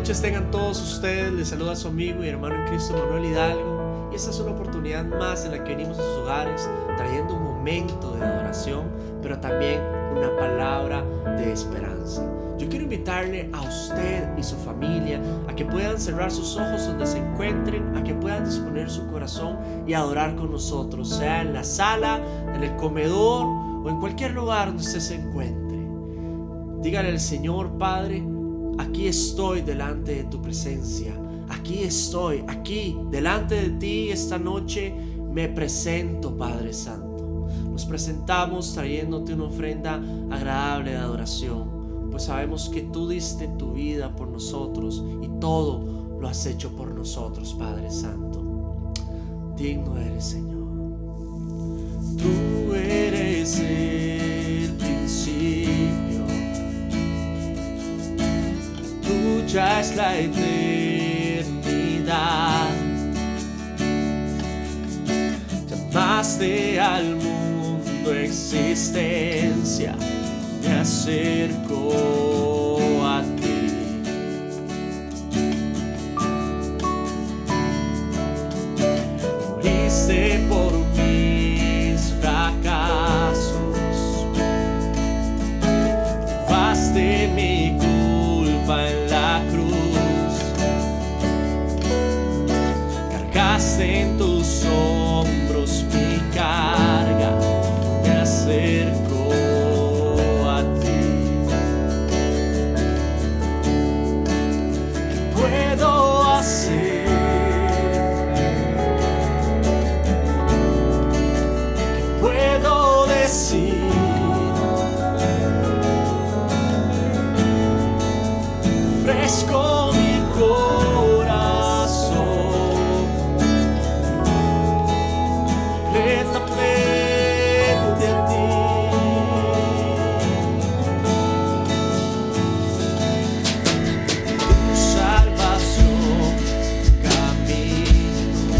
noches tengan todos ustedes. Les saluda su amigo y hermano en Cristo, Manuel Hidalgo. Y esta es una oportunidad más en la que venimos a sus hogares trayendo un momento de adoración, pero también una palabra de esperanza. Yo quiero invitarle a usted y su familia a que puedan cerrar sus ojos donde se encuentren, a que puedan disponer su corazón y adorar con nosotros, sea en la sala, en el comedor o en cualquier lugar donde usted se encuentre. Dígale al Señor: Padre, aquí estoy delante de tu presencia. Aquí estoy, aquí delante de ti esta noche me presento, Padre Santo. Nos presentamos trayéndote una ofrenda agradable de adoración, pues sabemos que tú diste tu vida por nosotros y todo lo has hecho por nosotros, Padre Santo. Digno eres, Señor. Tú eres el principio, tuya es la eternidad. Llamaste al mundo existencia, me acerco a ti. Moriste por mis fracasos, llevaste mi culpa en la cruz, cargaste en tus hombros mi carga, me acerco a ti. ¿Qué puedo hacer? ¿Qué puedo decir? Fresco mi corazón, completamente a ti. Tu salvación camino,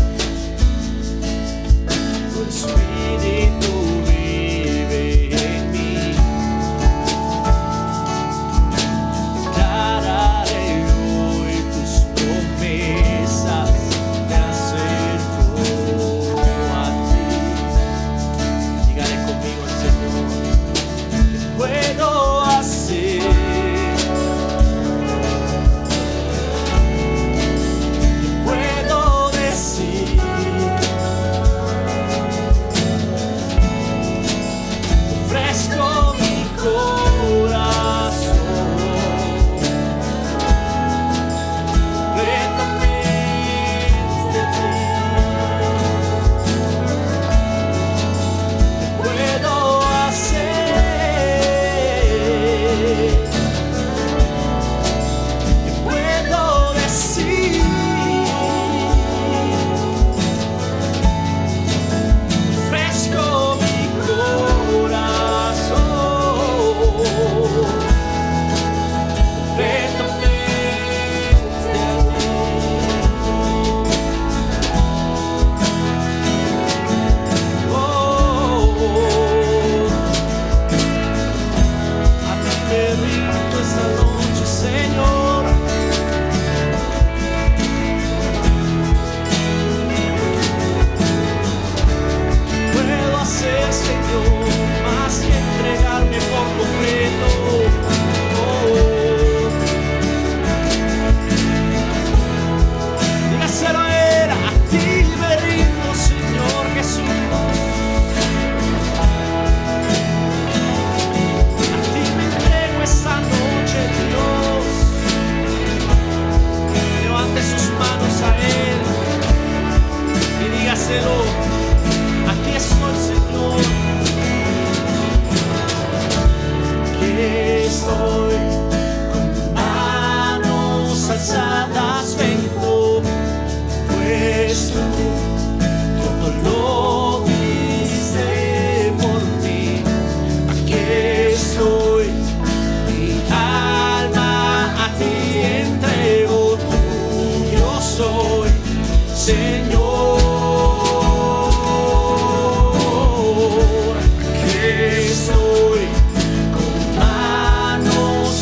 tu espíritu vive en mí. Declararé hoy tus promesas, me acerco a ti. Dígale conmigo al Señor: ¿qué puedo hacer? ¿Qué puedo decir? Ofrezco mi corazón completamente a ti. ¿Qué puedo hacer? ¿Qué puedo decir? Ofrezco mi corazón completamente a ti. A ti me rindo esta noche, Señor. Puedo hacer, Señor, más que entregarme por completo. Dígaselo a Él: a ti me rindo, Señor Jesús. A ti me entrego esta noche, Dios. Levante sus manos a Él y dígaselo: aquí estoy, Señor. Aquí estoy, con manos alzadas vengo, pues tú todo lo diste por mí. Aquí estoy, mi alma a ti entrego, tuyo soy, Señor. Aquí estoy, con manos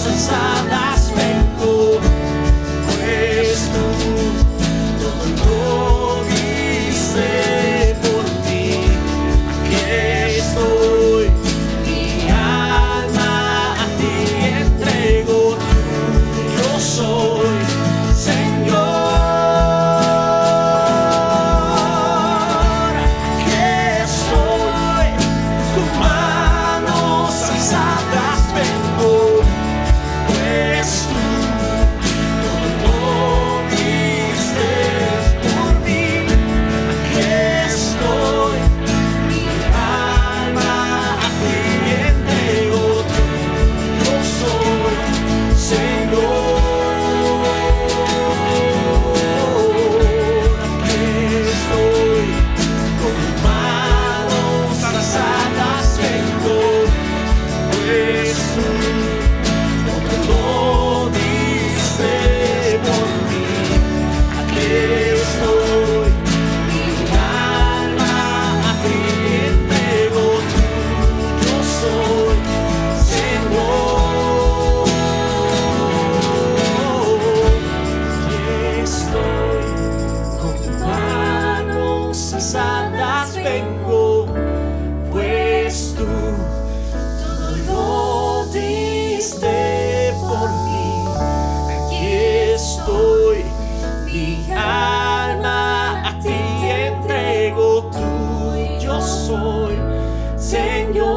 Señor,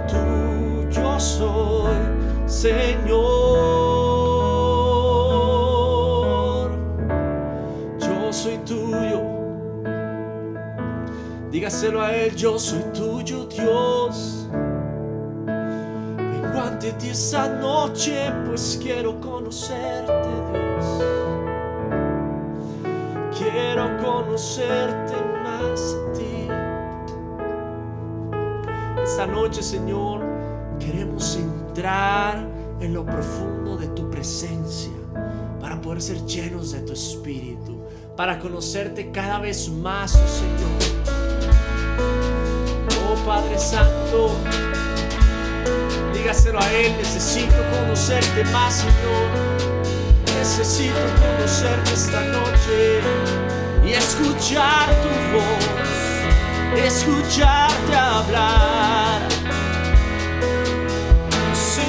tuyo soy, Señor, yo soy tuyo. Dígaselo a Él, yo soy tuyo, Dios. Vengo ante ti esta noche, pues quiero conocerte, Dios. Quiero conocerte más a ti. Esta noche, Señor, queremos entrar en lo profundo de tu presencia para poder ser llenos de tu Espíritu, para conocerte cada vez más, oh Señor. Oh Padre Santo, dígaselo a Él, necesito conocerte más, Señor. Necesito conocerte esta noche y escuchar tu voz, escucharte hablar. Sí.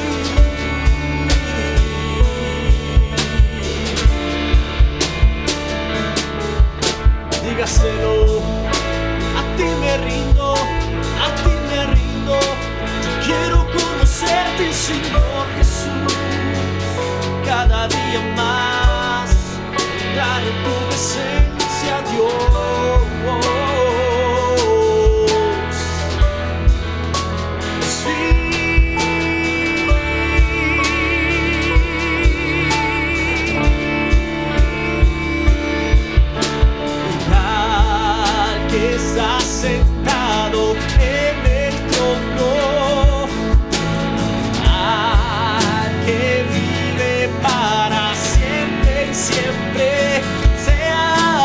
Dígaselo, a ti me rindo, a ti me rindo. Yo quiero conocerte, Señor Jesús, cada día más, entrar en tu presencia, Dios. Sí. Al que está sentado en el trono, para siempre, siempre sea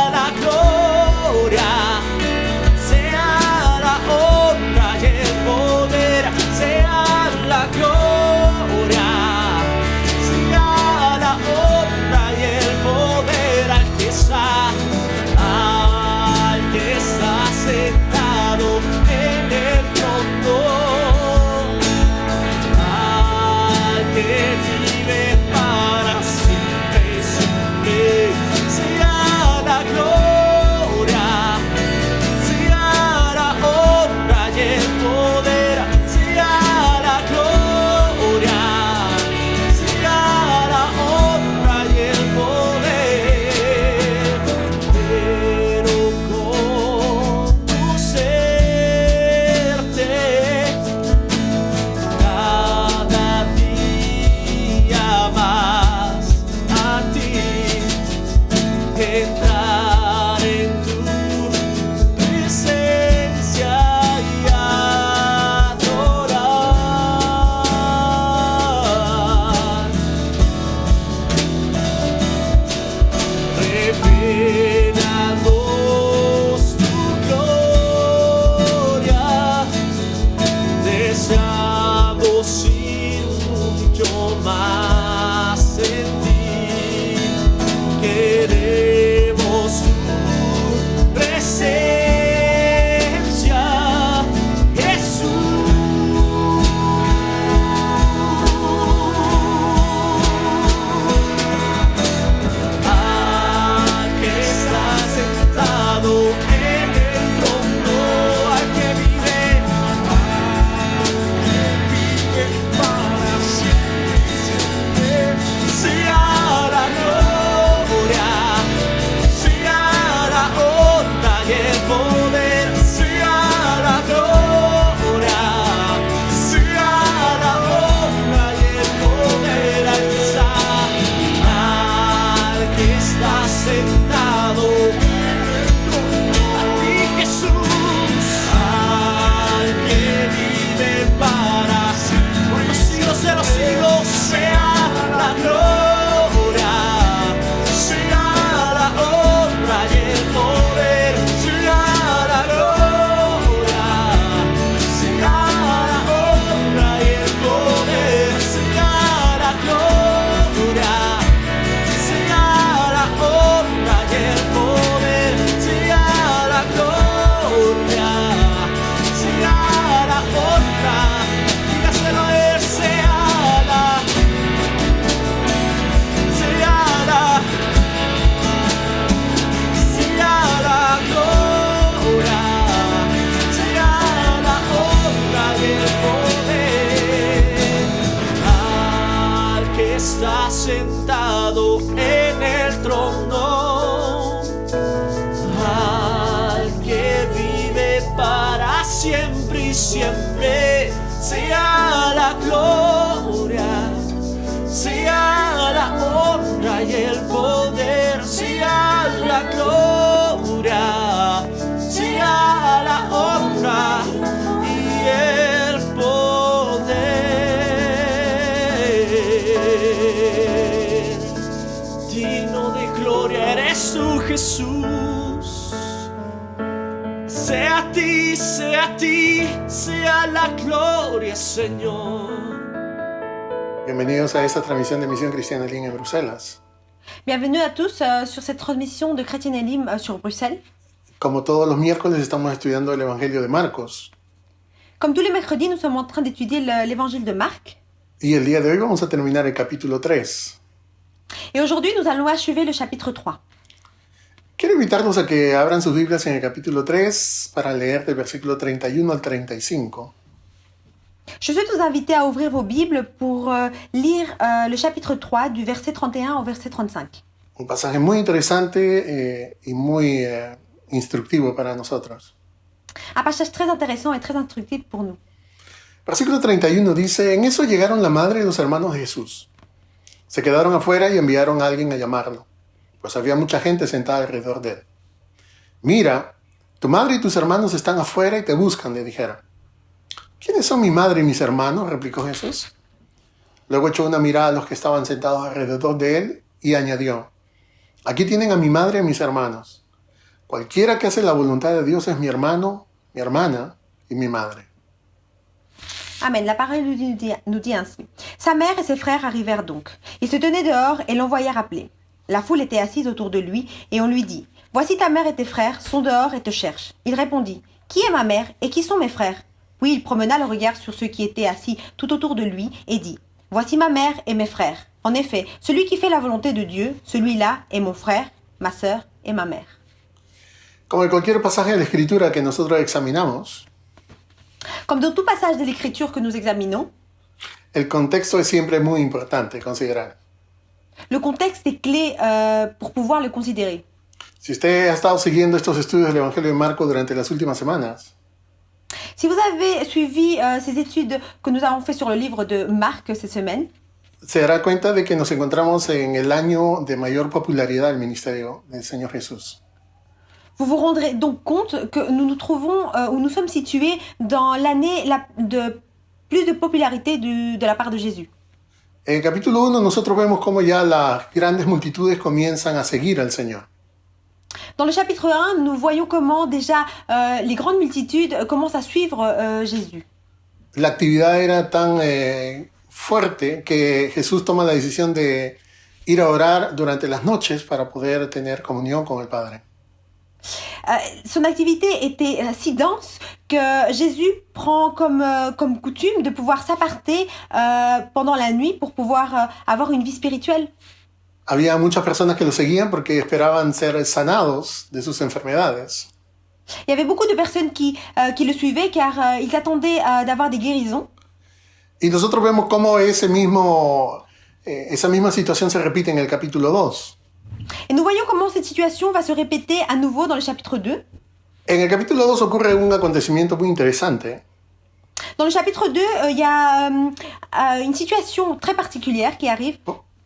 siempre y siempre sea la gloria, sea la honra y el poder, sea la gloria, sea la honra y el poder. Digno de gloria eres tú, Jesús. Sea a ti, sea la gloria, Señor. Bienvenidos a esta transmisión de Misión Cristiana Elim en Bruselas. Bienvenue à tous sur cette transmission de Chrétien Elim sur Bruxelles. Como todos los miércoles estamos estudiando el Evangelio de Marcos. Comme tous les mercredis, nous sommes en train d'étudier l'évangile de Marc. Y el día de hoy vamos a terminar el capítulo 3. Et aujourd'hui, nous allons achever le chapitre 3. Quiero invitarlos a que abran sus Biblias en el capítulo 3 para leer del versículo 31 al 35. Je souhaite vous inviter à ouvrir vos Bibles pour lire le chapitre 3 du verset 31 au verset 35. Un pasaje muy interesante y muy instructivo para nosotros. Un passage très intéressant et très instructif pour nous. Versículo 31 dice: En eso llegaron la madre y los hermanos de Jesús. Se quedaron afuera y enviaron a alguien a llamarlo, pues había mucha gente sentada alrededor de él. Mira, tu madre y tus hermanos están afuera y te buscan, le dijeron. ¿Quiénes son mi madre y mis hermanos?, replicó Jesús. Luego echó una mirada a los que estaban sentados alrededor de él y añadió: Aquí tienen a mi madre y a mis hermanos. Cualquiera que hace la voluntad de Dios es mi hermano, mi hermana y mi madre. Amen. La parole nous dit ainsi. Sa mère et ses frères arrivèrent donc. Ils se tenaient dehors et l'envoyèrent appeler. La foule était assise autour de lui et on lui dit: Voici ta mère et tes frères sont dehors et te cherchent. Il répondit: Qui est ma mère et qui sont mes frères? Puis il promena le regard sur ceux qui étaient assis tout autour de lui et dit: Voici ma mère et mes frères. En effet, celui qui fait la volonté de Dieu, celui-là est mon frère, ma sœur et ma mère. Como en cualquier pasaje de la Escritura que nosotros examinamos, Comme dans tout passage de l'Écriture que nous examinons, el contexto es siempre muy importante considerar. le contexte est clé pour pouvoir le considérer. Si usted ha estado siguiendo estos estudios del Evangelio de Marcos durante las últimas semanas, Si vous avez suivi ces études que nous avons fait sur le livre de Marc cette semaine, se dará cuenta de que nos encontramos en el año de mayor popularidad del ministerio del Señor Jesús. vous vous rendrez donc compte que nous nous trouvons où nous sommes situés dans l'année de plus de popularité de la part de Jésus. En el capítulo 1 nosotros vemos cómo ya las grandes multitudes comienzan a seguir al Señor. Dans le chapitre 1, nous voyons comment déjà les grandes multitudes commencent à suivre Jésus. La actividad era tan fuerte que Jesús toma la decisión de ir a orar durante las noches para poder tener comunión con el Padre. Son activité était si dense que Jésus prend comme coutume de pouvoir s'aparter pendant la nuit pour pouvoir avoir une vie spirituelle. Había muchas personas que lo seguían porque esperaban ser sanados de sus enfermedades. Il y avait beaucoup de personnes qui le suivaient car ils attendaient d'avoir des guérisons. Y nosotros vemos cómo esa misma situación se repite en el capítulo 2. Et nous voyons comment cette situation va se répéter à nouveau dans le chapitre 2. En el capítulo 2 ocurre un acontecimiento muy interesante. Dans le chapitre 2, il y a une situation très particulière qui arrive.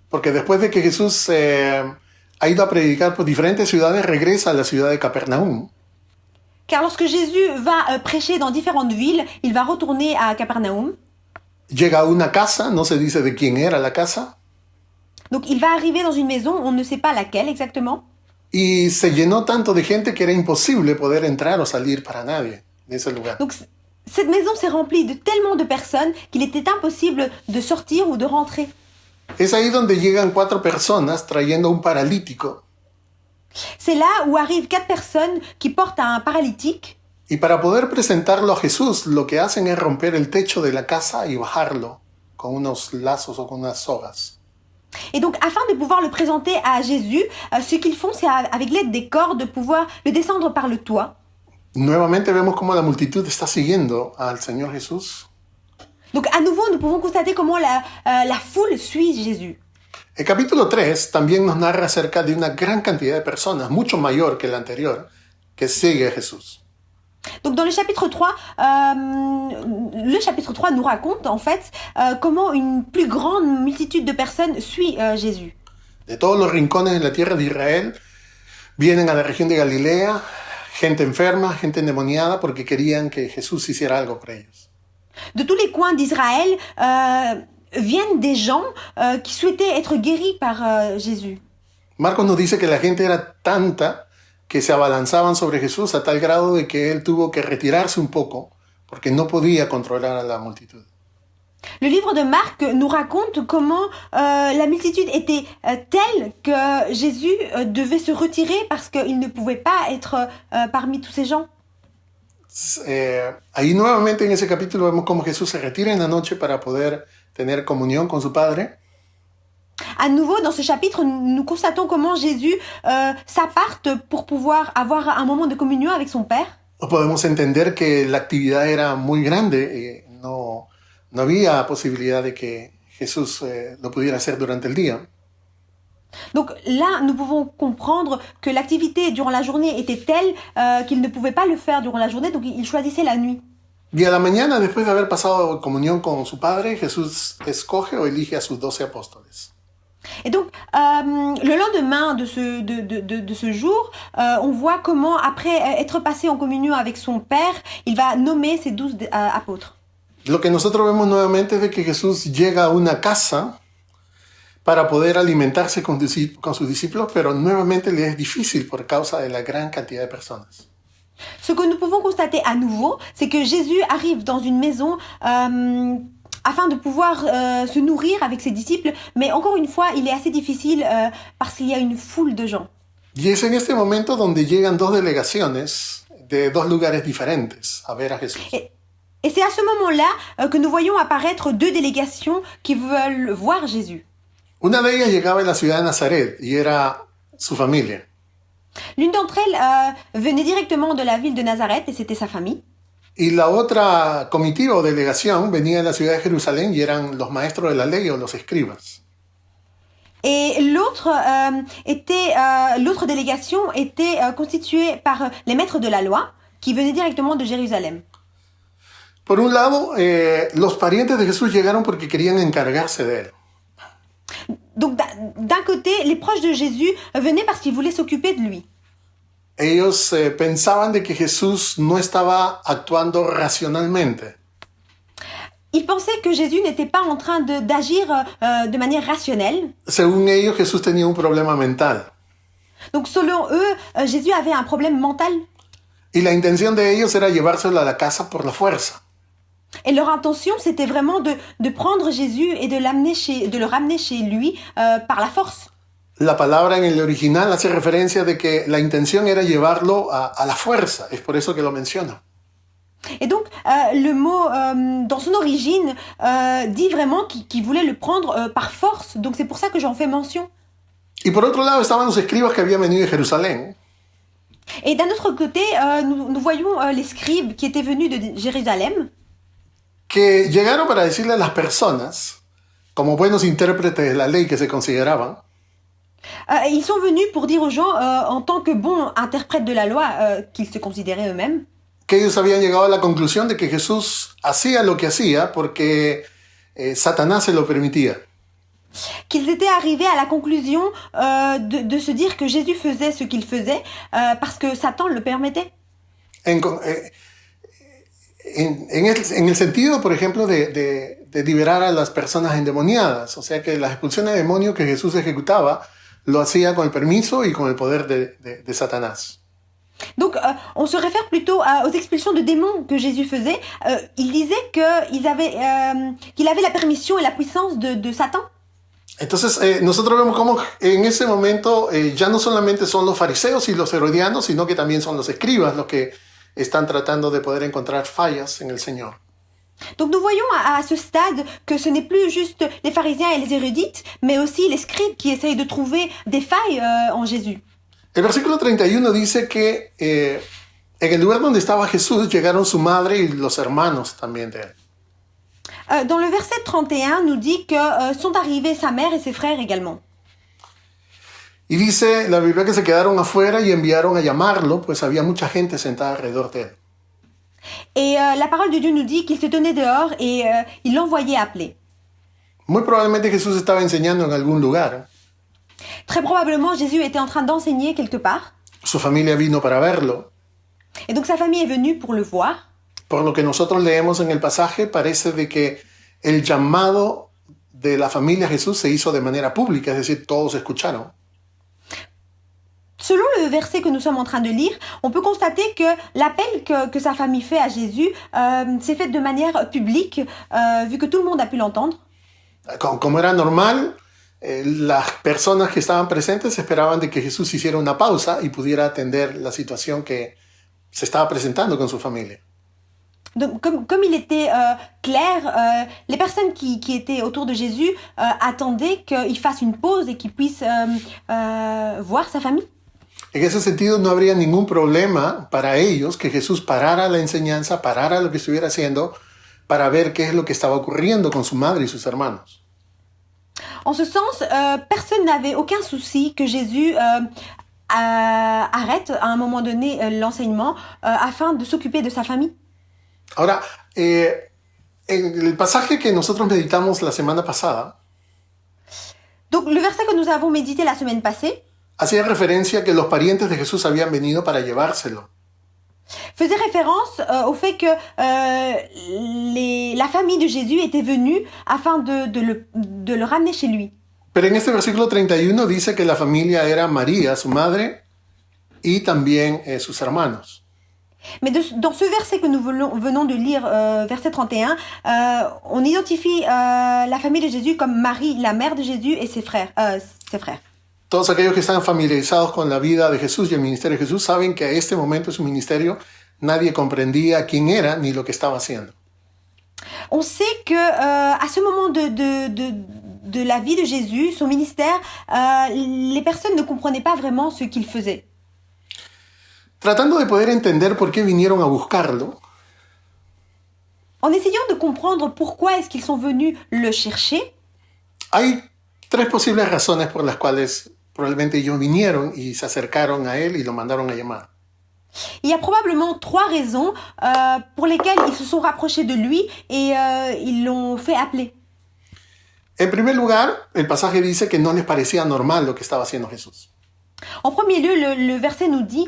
Porque después de que Jesús ha ido a predicar por diferentes ciudades, regresa a la ciudad de Capernaum. Car lorsque Jésus va prêcher dans différentes villes, il va retourner à Capernaum. Llega a una casa, no se dice de quién era la casa. Donc il va arriver dans une maison, on ne sait pas laquelle exactement. Y se llenó tanto de gente que era imposible poder entrar o salir para nadie de ese lugar. Donc cette maison s'est remplie de tellement de personnes qu'il était impossible de sortir ou de rentrer. Es ahí donde llegan 4 personas trayendo un paralítico. C'est là où arrivent 4 personnes qui portent un paralytique. Y para poder presentarlo a Jesús, lo que hacen es romper el techo de la casa y bajarlo con unos lazos o con unas sogas. Et donc, afin de pouvoir le présenter à Jésus, ce qu'ils font, c'est avec l'aide des cordes de pouvoir le descendre par le toit. Nuevamente vemos cómo la multitud está siguiendo al Señor Jesús. Donc, à nouveau, nous pouvons constater comment la foule suit Jésus. El capítulo 3 también nos narra acerca de una gran cantidad de personas, mucho mayor que el anterior, que sigue a Jesús. Donc dans le chapitre 3 nous raconte en fait comment une plus grande multitude de personnes suit Jésus. De todos los rincones de la tierra de Israel vienen a la región de Galilea, gente enferma, gente endemoniada, porque querían que Jesús hiciera algo por ellos. De tous les coins d'Israël viennent des gens qui souhaitaient être guéris par Jésus. Marcos nos dice que la gente era tanta que se abalanzaban sobre Jesús a tal grado de que él tuvo que retirarse un poco porque no podía controlar a la multitud. Le livre de Marc nous raconte comment la multitude était telle que Jésus devait se retirer parce qu'il ne pouvait pas être parmi tous ces gens. Ahí nuevamente en ese capítulo vemos cómo Jesús se retira en la noche para poder tener comunión con su Padre. À nouveau, dans ce chapitre, nous constatons comment Jésus s'aparte pour pouvoir avoir un moment de communion avec son Père. Podemos entender que la actividad era muy grande, no había posibilidad de que Jesús lo pudiera hacer durante el día. Donc là, nous pouvons comprendre que l'activité durant la journée était telle qu'il ne pouvait pas le faire durant la journée, donc il choisissait la nuit. Y a la mañana, después de haber pasado comunión con su Padre, Jesús escoge o elige a sus 12 apóstoles. Et donc, le lendemain de ce jour, on voit comment, après être passé en communion avec son Père, il va nommer ses 12 apôtres. Lo que nosotros vemos nuevamente es de que Jesús llega a una casa para poder alimentarse con sus discípulos, pero nuevamente le es difícil por causa de la gran cantidad de personas. Ce que nous pouvons constater à nouveau, c'est que Jésus arrive dans une maison afin de pouvoir se nourrir avec ses disciples, mais encore une fois, il est assez difficile parce qu'il y a une foule de gens. Y es en este momento donde llegan dos delegaciones de dos lugares diferentes a ver a Jesús. Et c'est à ce moment-là que nous voyons apparaître deux délégations qui veulent voir Jésus. Una de ellas llegaba de la ciudad de Nazaret y era su familia. L'une d'entre elles venait directement de la ville de Nazareth et c'était sa famille. Y la otra comitiva o delegación venía de la ciudad de Jerusalén y eran los maestros de la ley o los escribas. Et l'autre délégation était constituée par les maîtres de la loi qui venaient directement de Jérusalem. Por un lado, los parientes de Jesús llegaron porque querían encargarse de él. Donc d'un côté, les proches de Jésus venaient parce qu'ils voulaient s'occuper de lui. Ellos pensaban de que Jesús no estaba actuando racionalmente. Ils pensaient que Jésus n'était pas en train d'agir de manière rationnelle. Según ellos, Jesús tenía un problema mental. Donc selon eux, Jésus avait un problème mental. Y la intención de ellos era llevárselo a la casa por la fuerza. Et leur intention, c'était vraiment de prendre Jésus et de le ramener chez lui par la force. La palabra en el original hace referencia de que la intención era llevarlo a la fuerza. Es por eso que lo menciona. Et donc, le mot, dans son origine, dit vraiment qu'il voulait le prendre par force. Donc, c'est pour ça que j'en fais mention. Y por otro lado estaban los escribas que habían venido de Jerusalén. Et d'un autre côté, nous voyons les scribes qui étaient venus de Jérusalem. Que llegaron para decirle a las personas, como buenos intérpretes de la ley que se consideraban, ils sont venus pour dire aux gens, en tant que bons interprètes de la loi, qu'ils se considéraient eux-mêmes, que ellos habían llegado a la conclusión de que Jesús hacía lo que hacía porque Satanás se lo permitía. Qu'ils étaient arrivés à la conclusion de se dire que Jésus faisait ce qu'il faisait parce que Satan le permettait. En el sentido, por ejemplo, de liberar a las personas endemoniadas. O sea que las expulsiones de demonios que Jesús ejecutaba lo hacía con el permiso y con el poder de Satanás. Donc, on se réfère plutôt aux expulsions de démons que Jésus faisait. Il disait qu'il avait la permission et la puissance de Satan. Entonces, nosotros vemos cómo en ese momento ya no solamente son los fariseos y los herodianos, sino que también son los escribas los que están tratando de poder encontrar fallas en el Señor. Donc nous voyons à ce stade que ce n'est plus juste les pharisiens et les érudites, mais aussi les scribes qui essayent de trouver des failles en Jésus. El versículo 31 dice que en el lugar donde estaba Jesús llegaron su madre y los hermanos también de él. Dans le verset 31 nous dit que sont arrivés sa mère et ses frères également. Y dice la Biblia que se quedaron afuera y enviaron a llamarlo, pues había mucha gente sentada alrededor de él. Et la parole de Dieu nous dit qu'il se tenait dehors et il l'envoyait appeler. Muy probablemente Jesús estaba enseñando en algún lugar. Très probablement, Jésus était en train d'enseigner quelque part. Su familia vino para verlo. Et donc sa famille est venue pour le voir. Por lo que nosotros leemos en el pasaje, parece de que el llamado de la familia a Jesús se hizo de manera pública, es decir, todos escucharon. Selon le verset que nous sommes en train de lire, on peut constater que l'appel que sa famille fait à Jésus s'est fait de manière publique, vu que tout le monde a pu l'entendre. Como era normal, las personas que estaban presentes esperaban de que Jesús hiciera una pausa y pudiera atender la situación que se estaba presentando con su familia. Donc, comme il était clair, les personnes qui étaient autour de Jésus attendaient qu'il fasse une pause et qu'il puisse voir sa famille. En ese sentido, no habría ningún problema para ellos que Jesús parara la enseñanza, parara lo que estuviera haciendo, para ver qué es lo que estaba ocurriendo con su madre y sus hermanos. En ce sens, personne n'avait aucun souci que Jésus arrête à un moment donné l'enseignement afin de s'occuper de sa famille. Ahora, en el pasaje que nosotros meditamos la semana pasada, Donc le verset que nous avons médité la semaine passée hacía referencia que los parientes de Jesús habían venido para llevárselo. faisait référence au fait que la famille de Jésus était venue afin de le ramener chez lui. Pero en este versículo 31 dice que la familia era María, su madre, y también sus hermanos. Mais dans ce verset que nous venons de lire, verset 31, on identifie la famille de Jésus comme Marie, la mère de Jésus, et ses frères. Todos aquellos que están familiarizados con la vida de Jesús y el ministerio de Jesús saben que a este momento de su ministerio nadie comprendía quién era ni lo que estaba haciendo. On sait que à ce moment de la vie de Jésus, son ministère, les personnes ne comprenaient pas vraiment ce qu'il faisait. Tratando de poder entender por qué vinieron a buscarlo, En essayant de comprendre pourquoi est-ce qu'ils sont venus le chercher, hay tres posibles razones por las cuales probablemente ellos vinieron y se acercaron a él y lo mandaron a llamar. il y a probablement 3 raisons pour lesquelles ils se sont rapprochés de lui et ils l'ont fait appeler. En primer lugar, el pasaje dice que no les parecía normal lo que estaba haciendo Jesús. En premier lieu, le verset nous dit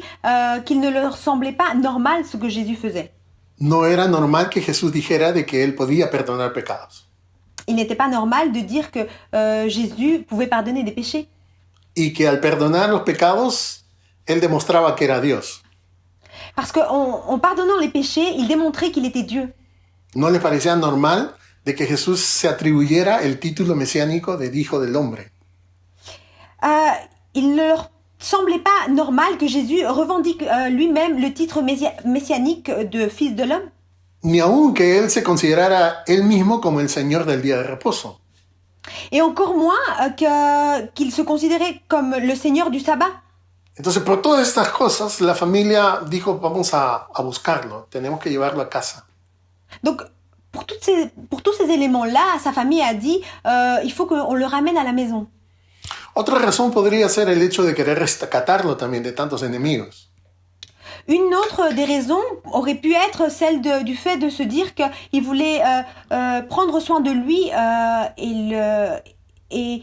qu'il ne leur semblait pas normal ce que Jésus faisait. No era normal que Jesús dijera de que él podía perdonar pecados. Il n'était pas normal de dire que Jésus pouvait pardonner des péchés. Y que al perdonar los pecados, él demostraba que era Dios. Parce qu'en pardonnant les péchés, il démontrait qu'il était Dieu. No les parecía normal de que Jesús se atribuyera el título mesiánico de Hijo del Hombre. Il ne leur semblait pas normal que Jésus revendique lui-même le titre messianique de Fils de l'homme. Ni aun que él se considerara él mismo como el Señor del día de reposo. Et encore moins qu'il se considérait comme le Seigneur du sabbat. Entonces, por todas estas cosas, la familia dijo, vamos a buscarlo, tenemos que llevarlo a casa. Donc, pour tous ces éléments-là, sa famille a dit, il faut qu'on le ramène à la maison. Otra razón podría ser el hecho de querer rescatarlo también de tantos enemigos. Une autre des raisons aurait pu être celle du fait de se dire qu'il voulait prendre soin de lui et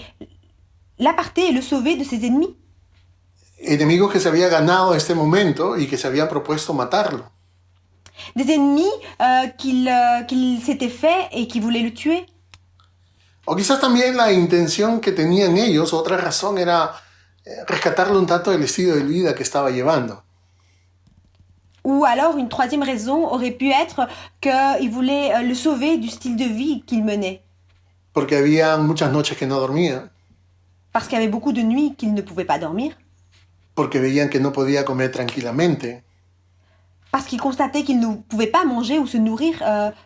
l'aparter et le sauver de ses ennemis. Enemigos que se había ganado este momento y que se habían propuesto matarlo. Des ennemis qu'il s'était fait et qui voulaient le tuer. O quizás también la intención que tenían ellos, otra razón era rescatarlo un tanto del estilo de vida que estaba llevando. Ou alors une troisième raison aurait pu être qu'il voulait le sauver du style de vie qu'il menait. Porque había muchas noches que no dormía. Parce qu'il y avait beaucoup de nuits qu'il ne pouvait pas dormir. Porque veían que no podía comer tranquilamente. Parce qu'il constatait qu'il ne pouvait pas manger ou se nourrir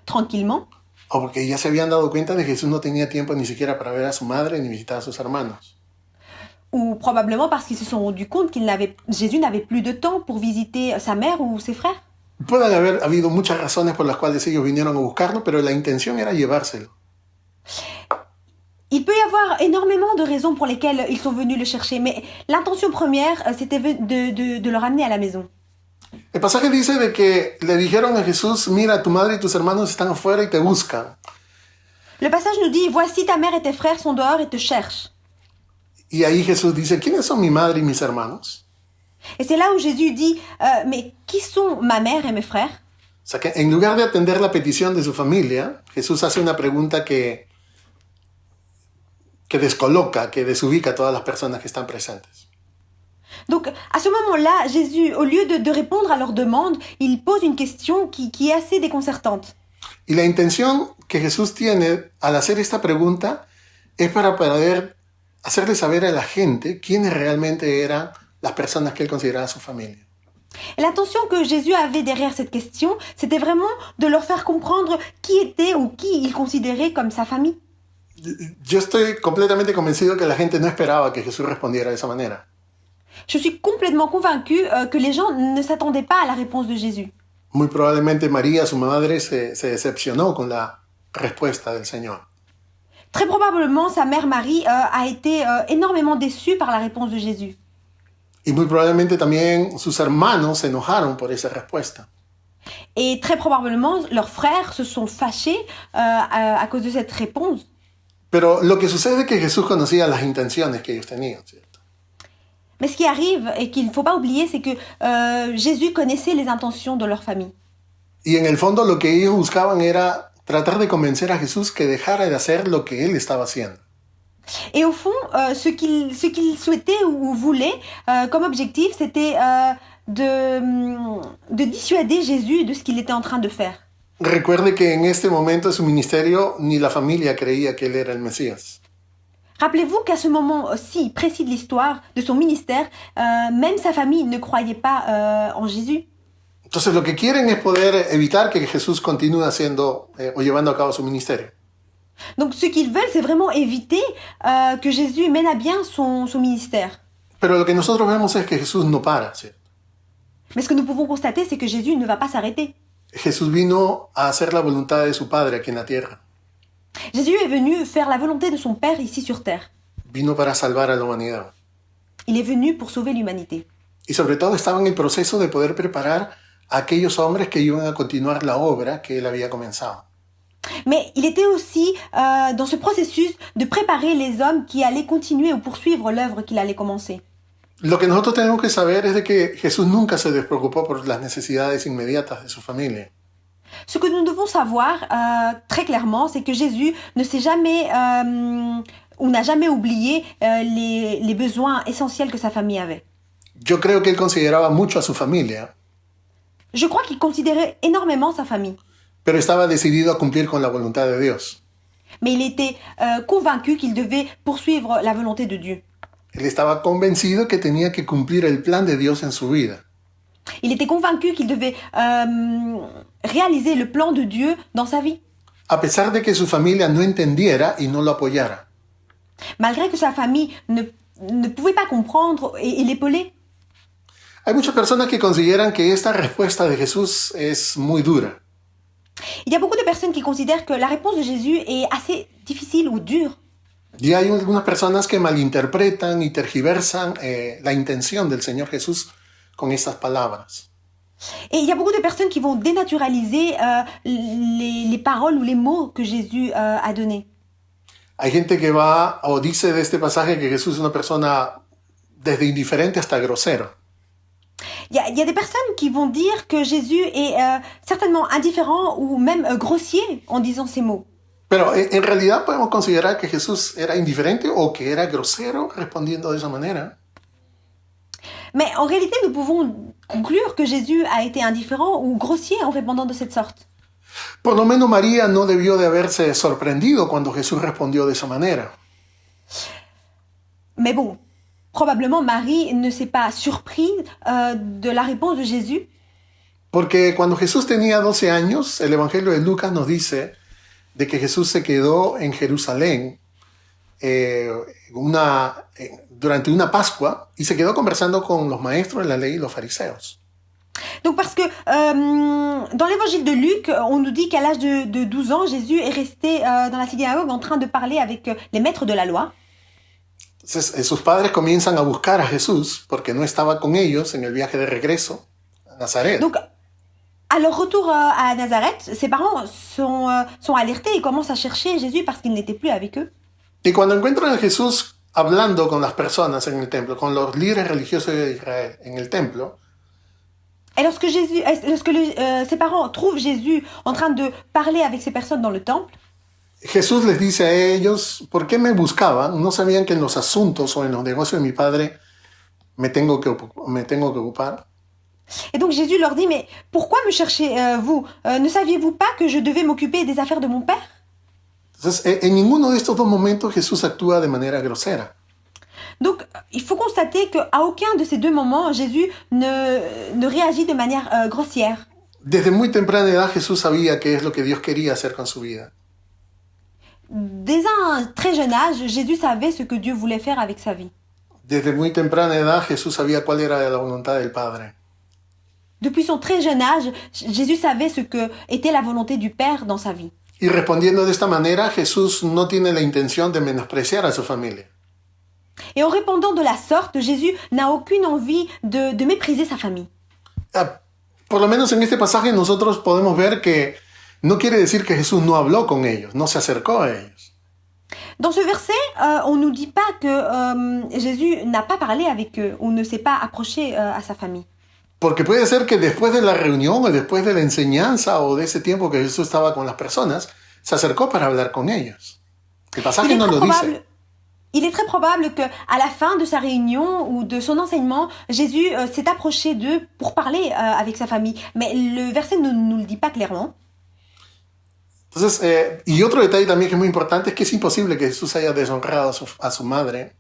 tranquillement. O porque ya se habían dado cuenta de que Jesús no tenía tiempo ni siquiera para ver a su madre ni visitar a sus hermanos. Ou probablement parce qu'ils se sont rendus compte Jésus n'avait plus de temps pour visiter sa mère ou ses frères. Pueden haber habido muchas razones por las cuales ellos vinieron a buscarlo, pero la intención era llevárselo. Il peut y avoir énormément de raisons pour lesquelles ils sont venus le chercher, mais l'intention première, c'était de le ramener à la maison. El pasaje dice de que le dijeron a Jesús, mira, tu madre y tus hermanos están afuera y te buscan. Le passage nous dit, voici ta mère et tes frères sont dehors et te cherchent. Y ahí Jesús dice, ¿quiénes son mi madre y mis hermanos? Et c'est là où Jésus dit, mais qui sont ma mère et mes frères? O sea que en lugar de atender la petición de su familia, Jesús hace una pregunta que descoloca, que desubica a todas las personas que están presentes. Donc, à ce moment-là, Jésus, au lieu de répondre à leurs demandes, il pose une question qui est assez déconcertante. Y la intención que Jesús tiene al hacer esta pregunta es para poder hacerle saber a la gente quiénes realmente eran las personas que él consideraba su familia. Et l'intention que Jésus avait derrière cette question, c'était vraiment de leur faire comprendre qui était ou qui il considérait comme sa famille. Yo estoy completamente convencido que la gente no esperaba que Jesús respondiera de esa manera. Je suis complètement convaincue que les gens ne s'attendaient pas à la réponse de Jésus. Muy probablemente María, su madre, se decepcionó con la respuesta del Señor. Très probablement, sa mère Marie a été énormément déçue par la réponse de Jésus. Y muy probablemente también sus hermanos se enojaron por esa respuesta. Et très probablement, leurs frères se sont fâchés à cause de cette réponse. Pero lo que sucede es que Jesús conocía las intenciones que ellos tenían, ¿cierto? Mais ce qui arrive et qu'il ne faut pas oublier, c'est que Jésus connaissait les intentions de leur famille. Y en el fondo lo que ellos buscaban era tratar de convencer a Jesús que dejara de hacer lo que él estaba haciendo. Et au fond, ce qu'ils souhaitaient ou voulaient comme objectif, c'était de dissuader Jésus de ce qu'il était en train de faire. Recuerde que en este momento de su ministerio ni la familia creía que él era el Mesías. Rappelez-vous qu'à ce moment-ci précis de l'histoire, de son ministère, même sa famille ne croyait pas en Jésus. Entonces lo que quieren es poder evitar que Jesús continúe haciendo o llevando a cabo su ministerio. Donc ce qu'ils veulent, c'est vraiment éviter que Jésus mène à bien son ministère. Pero lo que nosotros vemos es que Jesús no para, ¿cierto? Mais ce que nous pouvons constater, c'est que Jésus ne va pas s'arrêter. Jesús vino a hacer la voluntad de su Padre aquí en la tierra. Jésus est venu faire la volonté de son Père ici sur terre. Vino para salvar a la humanidad. Il est venu pour sauver l'humanité. Y sobre todo estaba en el proceso de poder preparar a aquellos hombres que iban a continuar la obra que él había comenzado. Mais il était aussi dans ce processus de préparer les hommes qui allaient continuer ou poursuivre l'œuvre qu'il allait commencer. Lo que nosotros tenemos que saber es de que Jesús nunca se despreocupó por las necesidades inmediatas de su familia. Ce que nous devons savoir très clairement, c'est que Jésus ne s'est jamais ou n'a jamais oublié les besoins essentiels que sa famille avait. Yo creo que él consideraba mucho a su familia, Je crois qu'il considérait énormément sa famille. pero estaba decidido a cumplir con la voluntad de Dios. Mais il était convaincu qu'il devait poursuivre la volonté de Dieu. Él estaba convencido que tenía que cumplir el plan de Dios en su vida. Il était convaincu qu'il devait réaliser le plan de Dieu dans sa vie. A pesar de que su familia no entendiera y no lo apoyara. Malgré que sa famille ne pouvait pas comprendre et l'épauler. Hay muchas personas que consideran que esta respuesta de Jesús es muy dura. Il y a beaucoup de personnes qui considèrent que la réponse de Jésus est assez difficile ou dure. Y hay algunas personas que malinterpretan y tergiversan la intención del Señor Jesús con estas palabras. Et il y a beaucoup de personnes qui vont dénaturaliser les paroles ou les mots que Jésus a donnés. Hay gente que va o dice de este pasaje que Jesús es una persona desde indiferente hasta grosero. Il y a des personnes qui vont dire que Jésus est certainement indifférent ou même grossier en disant ces mots. Pero en realidad podemos considerar que Jesús era indiferente o que era grosero respondiendo de esa manera. Mais en réalité, nous pouvons conclure que Jésus a été indifférent ou grossier en répondant de cette sorte. Por lo menos María no debió de haberse sorprendido cuando Jesús respondió de esa manera. Mais bon, probablement Marie ne s'est pas surprise de la réponse de Jésus. Porque cuando Jesús tenía 12 años, el Evangelio de Lucas nos dice de que Jesús se quedó en Jerusalén durante una Pascua y se quedó conversando con los maestros de la ley y los fariseos. Donc parce que dans l'évangile de Luc, on nous dit qu'à l'âge de 12 ans, Jésus est resté dans la synagogue en train de parler avec les maîtres de la loi. Entonces, sus padres comienzan a buscar a Jesús porque no estaba con ellos en el viaje de regreso Nazaret. Donc, à leur retour à Nazareth, ses parents sont alertés et commencent à chercher Jésus parce qu'il n'était plus avec eux. Y cuando encuentran a Jesús hablando con las personas en el templo, con los líderes religiosos de Israel en el templo, Et lorsque ses parents trouvent Jésus en train de parler avec ces personnes dans le temple, Jesús les dice a ellos, ¿por qué me buscaban? ¿No sabían que en los asuntos o en los negocios de mi padre me tengo que ocupar? et donc Jésus leur dit, mais pourquoi me cherchez-vous Ne saviez-vous pas que je devais m'occuper des affaires de mon père? Entonces, en ninguno de estos dos momentos Jesús actúa de manera grosera. Donc, il faut constater qu'à aucun de ces deux moments, Jésus ne réagit de manière grossière. Desde muy temprana edad Jesús sabía qué es lo que Dios quería hacer con su vida. Dès un très jeune âge, Jésus savait ce que Dieu voulait faire avec sa vie. Desde muy temprana edad Jesús sabía cuál era la voluntad del Padre. Depuis son très jeune âge, Jésus savait ce que était la volonté du Père dans sa vie. Y respondiendo de esta manera, Jesús no tiene la intención de menospreciar a su familia. Et en répondant de la sorte, Jésus n'a aucune envie de mépriser sa famille. Por lo menos en este pasaje nosotros podemos ver que no quiere decir que Jesús no habló con ellos, no se acercó a ellos. Dans ce verset, on ne nous dit pas que Jésus n'a pas parlé avec eux ou ne s'est pas approché à sa famille. Porque puede ser que después de la reunión o después de la enseñanza o de ese tiempo que Jesús estaba con las personas, se acercó para hablar con ellos. El pasaje no lo dice. Il est très probable qu'à la fin de sa réunion ou de son enseignement, Jésus s'est approché d'eux pour parler avec sa famille. Mais le verset ne nous le dit pas clairement. Entonces, y otro detalle también que es muy importante es que es imposible que Jesús haya deshonrado a su madre.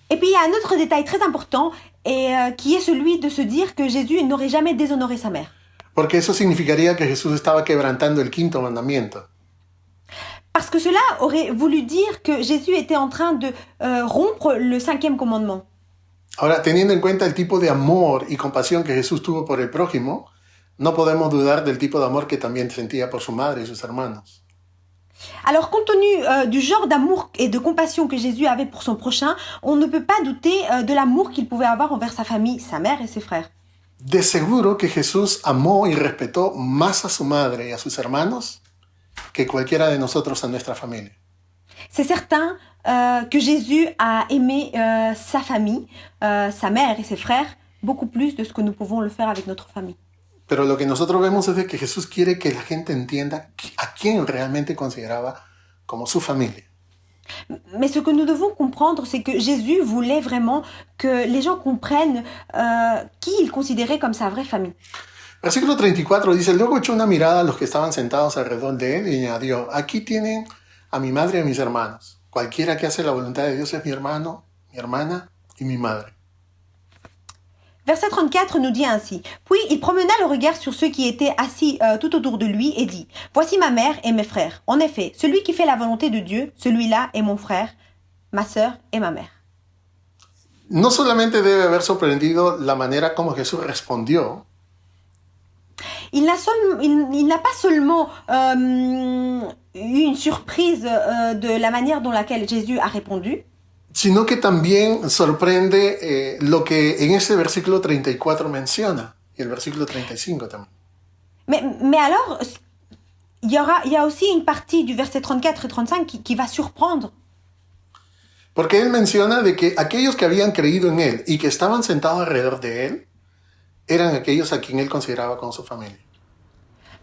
Et puis il y a un autre détail très important et qui est celui de se dire que Jésus n'aurait jamais déshonoré sa mère. Porque eso significaría que Jesús estaba quebrantando el quinto mandamiento. Parce que cela aurait voulu dire que Jésus était en train de rompre le 5e commandement. Ahora, teniendo en cuenta el tipo de amor y compasión que Jesús tuvo por el prójimo, no podemos dudar del tipo de amor que también sentía por su madre y sus hermanos. Alors, compte tenu du genre d'amour et de compassion que Jésus avait pour son prochain, on ne peut pas douter de l'amour qu'il pouvait avoir envers sa famille, sa mère et ses frères. De seguro que Jesús amó y respetó más a su madre y a sus hermanos que cualquiera de nosotros a nuestra familia. C'est certain que Jésus a aimé sa famille, sa mère et ses frères, beaucoup plus de ce que nous pouvons le faire avec notre famille. Pero lo que nosotros vemos es de que Jesús quiere que la gente entienda a quién realmente consideraba como su familia. Mais ce que nous devons comprendre, c'est que Jésus voulait vraiment que les gens comprennent qui il considérait comme sa vraie famille. Versículo 34 dice, luego echó una mirada a los que estaban sentados alrededor de él y añadió, aquí tienen a mi madre y a mis hermanos. Cualquiera que hace la voluntad de Dios es mi hermano, mi hermana y mi madre. Verset 34 nous dit ainsi. Puis il promena le regard sur ceux qui étaient assis tout autour de lui et dit, voici ma mère et mes frères. En effet, celui qui fait la volonté de Dieu, celui-là est mon frère, ma sœur et ma mère. No solamente debe haber sorprendido la manera como Jesús respondió, Il n'a pas seulement eu une surprise de la manière dont laquelle Jésus a répondu, sino que también sorprende lo que en ese versículo 34 menciona, y el versículo 35 también. Mais alors, il y a aussi une partie du verset 34 et 35 qui va surprendre. Porque él menciona de que aquellos que habían creído en él y que estaban sentados alrededor de él, eran aquellos a quien él consideraba como su familia.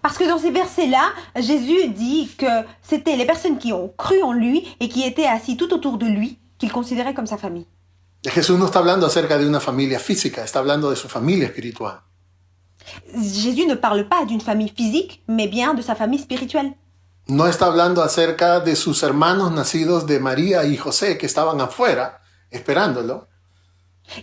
Parce que dans ces versets-là, Jésus dit que c'était les personnes qui ont cru en lui et qui étaient assis tout autour de lui qu'il considérait comme sa famille. Jesús no está hablando acerca de una familia física, está hablando de su familia espiritual. Jésus ne parle pas d'une famille physique, mais bien de sa famille spirituelle. No está hablando acerca de sus hermanos nacidos de María y José que estaban afuera esperándolo.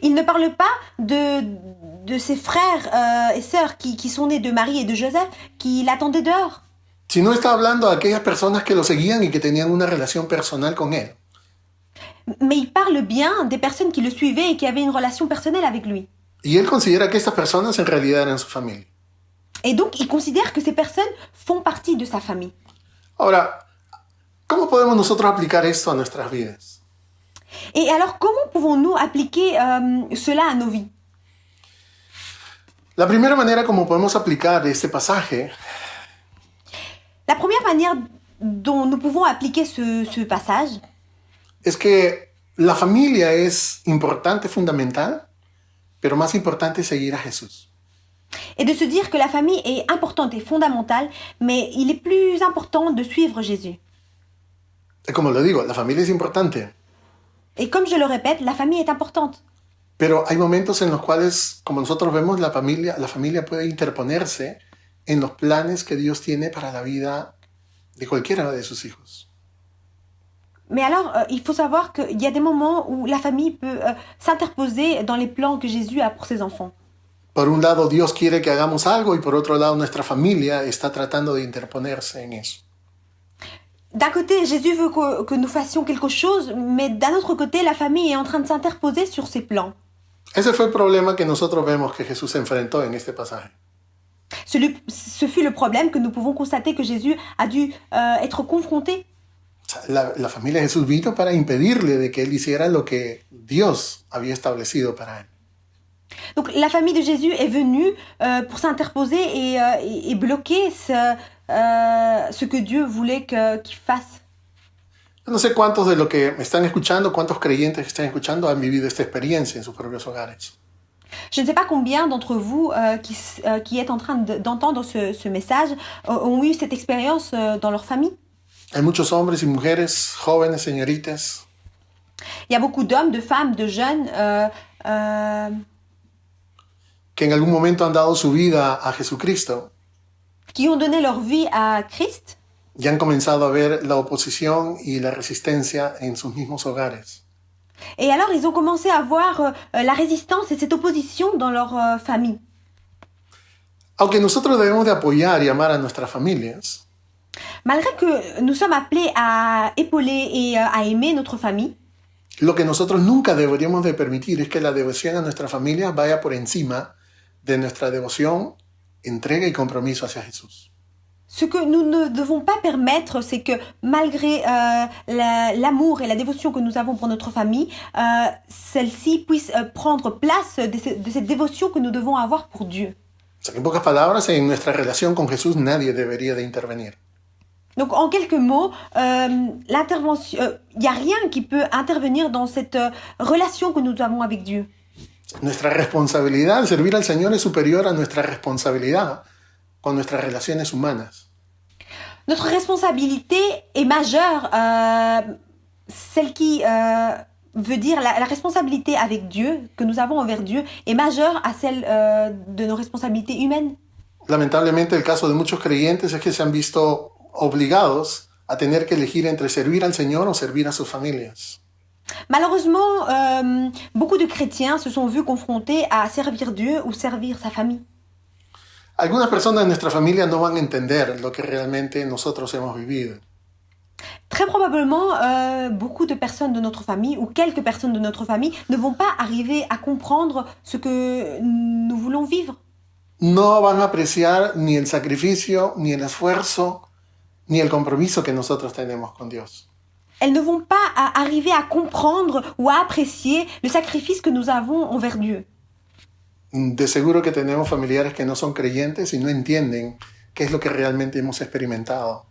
Il ne parle pas de ses frères et sœurs qui sont nés de Marie et de Joseph, qui l'attendaient dehors. Sino está hablando de aquellas personas que lo seguían y que tenían una relación personal con él. Mais il parle bien des personnes qui le suivaient et qui avaient une relation personnelle avec lui. Y él considera que estas personas en realidad eran su familia. Et donc, il considère que ces personnes font partie de sa famille. Ahora, ¿cómo podemos nosotros aplicar esto a nuestras vidas? Et alors, comment pouvons-nous appliquer cela à nos vies? La primera manera como podemos aplicar este pasaje La première manière dont nous pouvons appliquer ce passage, es que la familia es importante, fundamental, pero más importante es seguir a Jesús. est de se dire que la famille est importante et fondamentale, mais il est plus important de suivre Jésus. Y como lo digo, la familia es importante, Et comme je le répète, la famille est importante. pero hay momentos en los cuales, como nosotros vemos, la familia puede interponerse en los planes que Dios tiene para la vida de cualquiera de sus hijos. Mais alors, il faut savoir qu'il y a des moments où la famille peut s'interposer dans les plans que Jésus a pour ses enfants. Por un lado, Dios quiere que hagamos algo y por otro lado, nuestra familia está tratando de interponerse en eso. D'un côté, Jésus veut que nous fassions quelque chose, mais d'un autre côté, la famille est en train de s'interposer sur ses plans. Ese fue el problema que nosotros vemos que Jesús enfrentó en este pasaje. Ce fut le problème que nous pouvons constater que Jésus a dû être confronté. O sea, la familia de Jesús vino para impedirle de que él hiciera lo que Dios había establecido para él. Donc la famille de Jésus est venue pour s'interposer et bloquer ce que Dieu voulait qu'il fasse. No sé cuántos de los que me están escuchando, cuántos creyentes que están escuchando han vivido esta experiencia en sus propios hogares. Je ne sais pas combien d'entre vous qui êtes en train d'entendre ce message ont eu cette expérience dans leur famille. Hay muchos hombres y mujeres, jóvenes, señoritas, Il y a beaucoup d'hommes, de femmes, de jeunes que en algún momento han dado su vida a Jesucristo qui ont donné leur vie à Christ y han comenzado a ver la oposición y la resistencia en sus mismos hogares. et alors ils ont commencé à voir la résistance et cette opposition dans leur famille. Aunque nosotros debemos de apoyar y amar a nuestras familias, Malgré que nous sommes appelés à épauler et à aimer notre famille, lo que nosotros nunca deberíamos de permitir es que la devoción a nuestra familia vaya por encima de nuestra devoción, entrega y compromiso hacia Jesús. ce que nous ne devons pas permettre, c'est que malgré l'amour et la dévotion que nous avons pour notre famille, celle-ci puisse prendre place de cette dévotion que nous devons avoir pour Dieu. O sea, que en pocas palabras, en nuestra relación con Jesús nadie debería de intervenir. Donc en quelques mots, l'intervention, il n'y a rien qui peut intervenir dans cette relation que nous avons avec Dieu. Nuestra responsabilidad de servir al Señor es superior a nuestra responsabilidad con nuestras relaciones humanas. Notre responsabilité est majeure, celle qui veut dire la responsabilité avec Dieu, que nous avons envers Dieu, est majeure à celle de nos responsabilités humaines. Lamentablemente, el caso de muchos creyentes es que se han visto obligados a tener que elegir entre servir al Señor o servir a sus familias. Malheureusement, beaucoup de chrétiens se sont vus confrontés à servir Dieu ou servir sa famille. Algunas personas de nuestra familia no van a entender lo que realmente nosotros hemos vivido. Très probablement, beaucoup de personnes de notre famille ou quelques personnes de notre famille ne vont pas arriver à comprendre ce que nous voulons vivre. No van a apreciar ni el sacrificio, ni el esfuerzo, ni el compromiso que nosotros tenemos con Dios. Elles ne vont pas arriver à comprendre ou à apprécier le sacrifice que nous avons envers Dieu. De seguro que tenemos familiares que no son creyentes y no entienden qué es lo que realmente hemos experimentado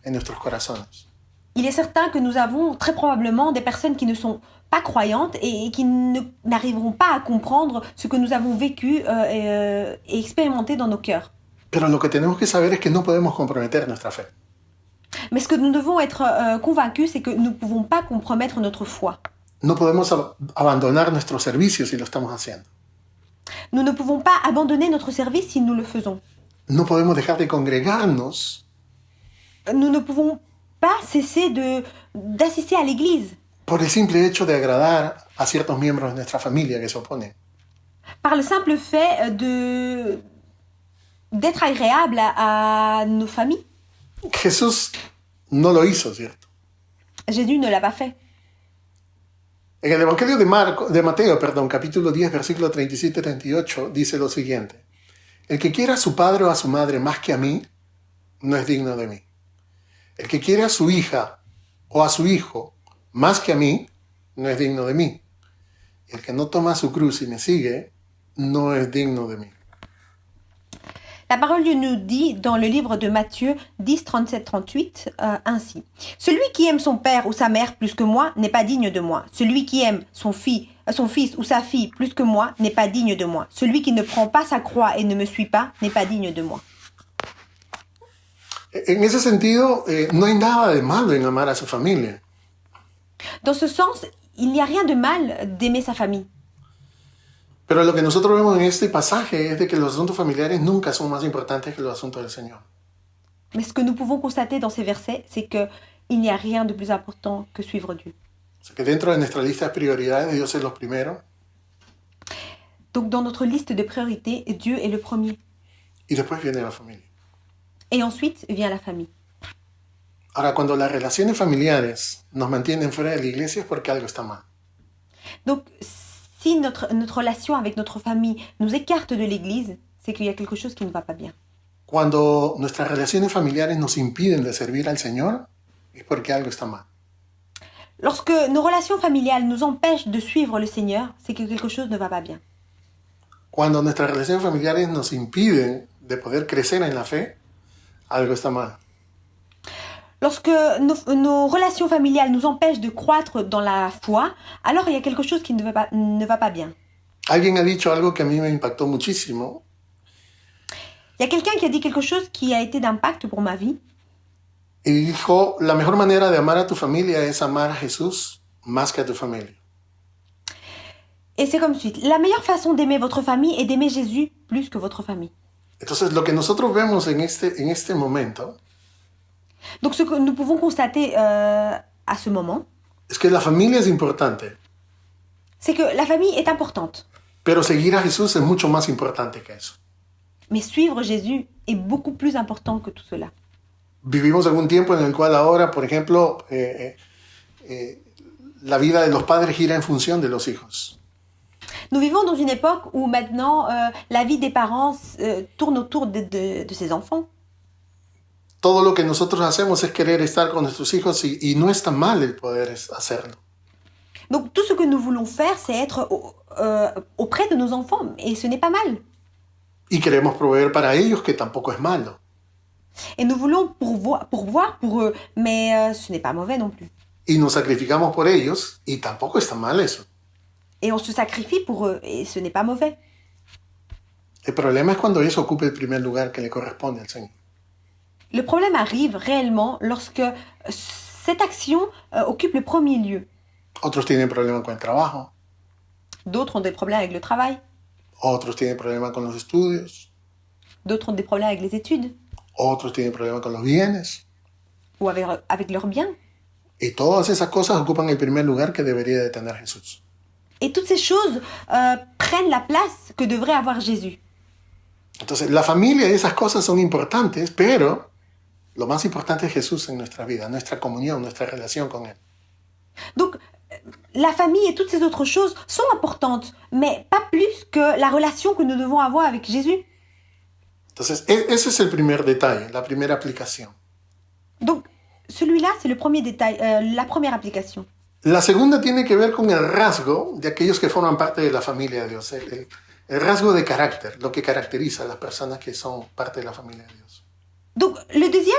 en nuestros corazones. Il est certain que nous avons très probablement des personnes qui ne sont pas croyantes et qui n'arriveront pas à comprendre ce que nous avons vécu et expérimenté dans nos cœurs. Pero lo que tenemos que saber es que no podemos comprometer nuestra fe. Mais ce que nous devons être convaincus, c'est que nous ne pouvons pas compromettre notre foi. No podemos abandonar nuestro servicio si lo estamos haciendo. Nous ne pouvons pas abandonner notre service si nous le faisons. No podemos dejar de congregarnos Nous ne pouvons pas cesser d'assister à l'église por el simple hecho de agradar a ciertos miembros de nuestra familia que se oponen. par le simple fait d'être agréable à nos familles. Jesús no lo hizo, ¿cierto? Jésus ne l'a pas fait. En el Evangelio de Mateo, capítulo 10, versículo 37 y 38, dice lo siguiente: el que quiera a su padre o a su madre más que a mí, no es digno de mí. El que quiere a su hija o a su hijo más que a mí, no es digno de mí. Y el que no toma su cruz y me sigue, no es digno de mí. La parole de Dieu nous dit dans le livre de Matthieu 10, 37-38 ainsi. Celui qui aime son père ou sa mère plus que moi n'est pas digne de moi. Celui qui aime son fils ou sa fille plus que moi n'est pas digne de moi. Celui qui ne prend pas sa croix et ne me suit pas n'est pas digne de moi. En ese sentido, no hay nada de malo en amar a su familia. Dans ce sens, il n'y a rien de mal d'aimer sa famille. Pero lo que nosotros vemos en este pasaje es de que los asuntos familiares nunca son más importantes que los asuntos del Señor. Mais ce que nous pouvons constater dans ces versets, c'est qu'il n'y a rien de plus important que suivre Dieu. O sea, que dentro de nuestra lista de prioridades, Dios es lo primero Donc dans notre liste de priorités, Dieu est le premier. y después viene la familia. Et ensuite vient la famille. Ahora, cuando las relaciones familiares nos mantienen fuera de la iglesia es porque algo está mal. Donc si notre relation avec notre famille nous écarte de l'Église, c'est qu'il y a quelque chose qui ne va pas bien. Cuando nuestras relaciones familiares nos impiden de servir al Señor es porque algo está mal. Lorsque nos relations familiales nous empêchent de suivre le Seigneur, c'est que quelque chose ne va pas bien. Cuando nuestras relaciones familiares nos impiden de poder crecer en la fe, algo está mal. Lorsque nos relations familiales nous empêchent de croître dans la foi, alors il y a quelque chose qui ne va pas bien. Alguien ha dicho algo que a mí me impactó muchísimo. Il y a quelqu'un qui a dit quelque chose qui a été d'impact pour ma vie. Y dijo, la mejor manera de amar a tu familia es amar a Jesús más que a tu familia. Et c'est comme suite. La meilleure façon d'aimer votre famille est d'aimer Jésus plus que votre famille. Entonces, lo que nosotros vemos en este momento Donc ce que nous pouvons constater à ce moment, es que la familia es importante, c'est que la famille est importante. pero seguir a Jesús es mucho más importante que eso. Mais suivre Jésus est beaucoup plus important que tout cela. Vivimos en un tiempo en el cual ahora, por ejemplo, la vida de los padres gira en función de los hijos. Nous vivons dans une époque où maintenant la vie des parents tourne autour de ses enfants. Todo lo que nosotros hacemos es querer estar con nuestros hijos y no está mal el poder hacerlo. Donc tout ce que nous voulons faire, c'est être auprès de nos enfants, et ce n'est pas mal. Y queremos proveer para ellos, que tampoco es malo. Et nous voulons pourvoir pour eux, mais ce n'est pas mauvais non plus. Y nos sacrificamos por ellos y tampoco está mal eso. Et on se sacrifie pour eux, et ce n'est pas mauvais. El problema es cuando eso ocupe el primer lugar que le corresponde al Señor. Le problème arrive réellement lorsque cette action occupe le premier lieu. Otros tienen problemas con el trabajo, D'autres ont des problèmes avec le travail, otros tienen problemas con los estudios, d'autres ont des problèmes avec les études, otros tienen problemas con los bienes. ou avec leurs biens. Y todas esas cosas ocupan el primer lugar que debería de tener Jesús. Et toutes ces choses prennent la place que devrait avoir Jésus. Entonces, la familia y esas cosas son importantes, pero lo más importante es Jesús en nuestra vida, nuestra comunión, nuestra relación con Él. Donc, la famille et toutes ces autres choses sont importantes, mais pas plus que la relation que nous devons avoir avec Jésus. Entonces, ese es el primer detalle, la primera aplicación. Donc, celui-là, c'est le premier détail, la première application. La segunda tiene que ver con el rasgo de aquellos que forman parte de la familia de Dios, el rasgo de carácter, lo que caracteriza a las personas que son parte de la familia de Dios. Donc, le deuxième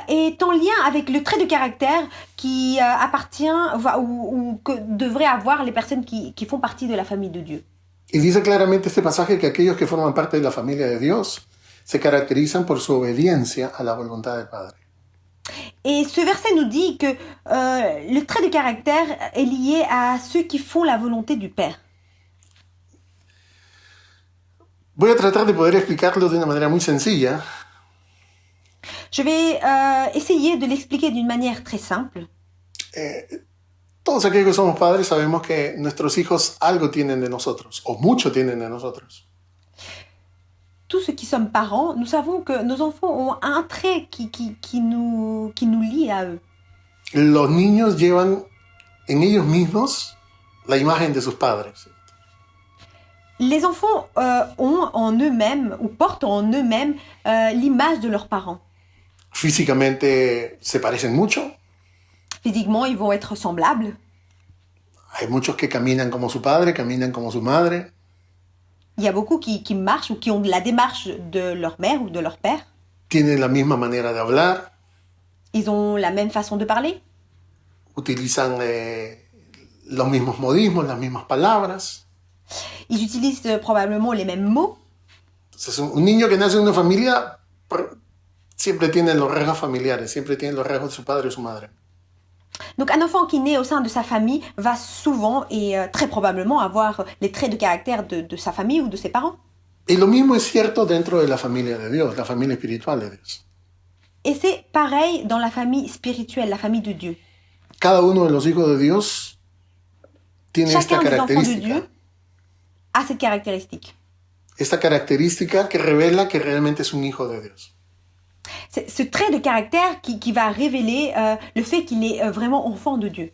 est en lien avec le trait de caractère qui appartient ou que devraient avoir les personnes qui font partie de la famille de Dieu. Y dice claramente este pasaje que aquellos que forman parte de la familia de Dios se caracterizan por su obediencia a la voluntad del Padre. Et ce verset nous dit que le trait de caractère est lié à ceux qui font la volonté du Père. Voy a tratar de poder explicarlo de una manera muy sencilla. Je vais essayer de l'expliquer d'une manière très simple. Todos aquellos que somos padres sabemos que nuestros hijos algo tienen de nosotros, o mucho tienen de nosotros. Tous ceux qui sommes parents, nous savons que nos enfants ont un trait qui nous lie à eux. Los niños llevan en ellos mismos la imagen de sus padres. Les enfants ont en eux-mêmes, ou portent en eux-mêmes, l'image de leurs parents. Físicamente se parecen mucho. Physiquement, ils vont être semblables. Hay muchos que caminan como su padre, caminan como su madre. Il y a beaucoup qui marchent ou qui ont la démarche de leur mère ou de leur père. Tienen la misma manera de hablar, Ils ont la même façon de parler. utilizan los mismos modismos, las mismas palabras. Ils utilisent probablement les mêmes mots. Entonces, un niño que nace en una familia siempre tiene los rasgos familiares, siempre tiene los rasgos de su padre y su madre. Donc un enfant qui naît au sein de sa famille va souvent et très probablement avoir les traits de caractère de sa famille ou de ses parents. Y lo mismo es cierto dentro de la familia de Dios, la familia espiritual de Dios. Et c'est pareil dans la famille spirituelle, la famille de Dieu. Cada uno de los hijos de Dios tiene esta Chacun des enfants de característica. Dieu a cette caractéristique. Esta característica que revela que realmente es un hijo de Dios. C'est ce trait de caractère qui va révéler le fait qu'il est vraiment enfant de Dieu.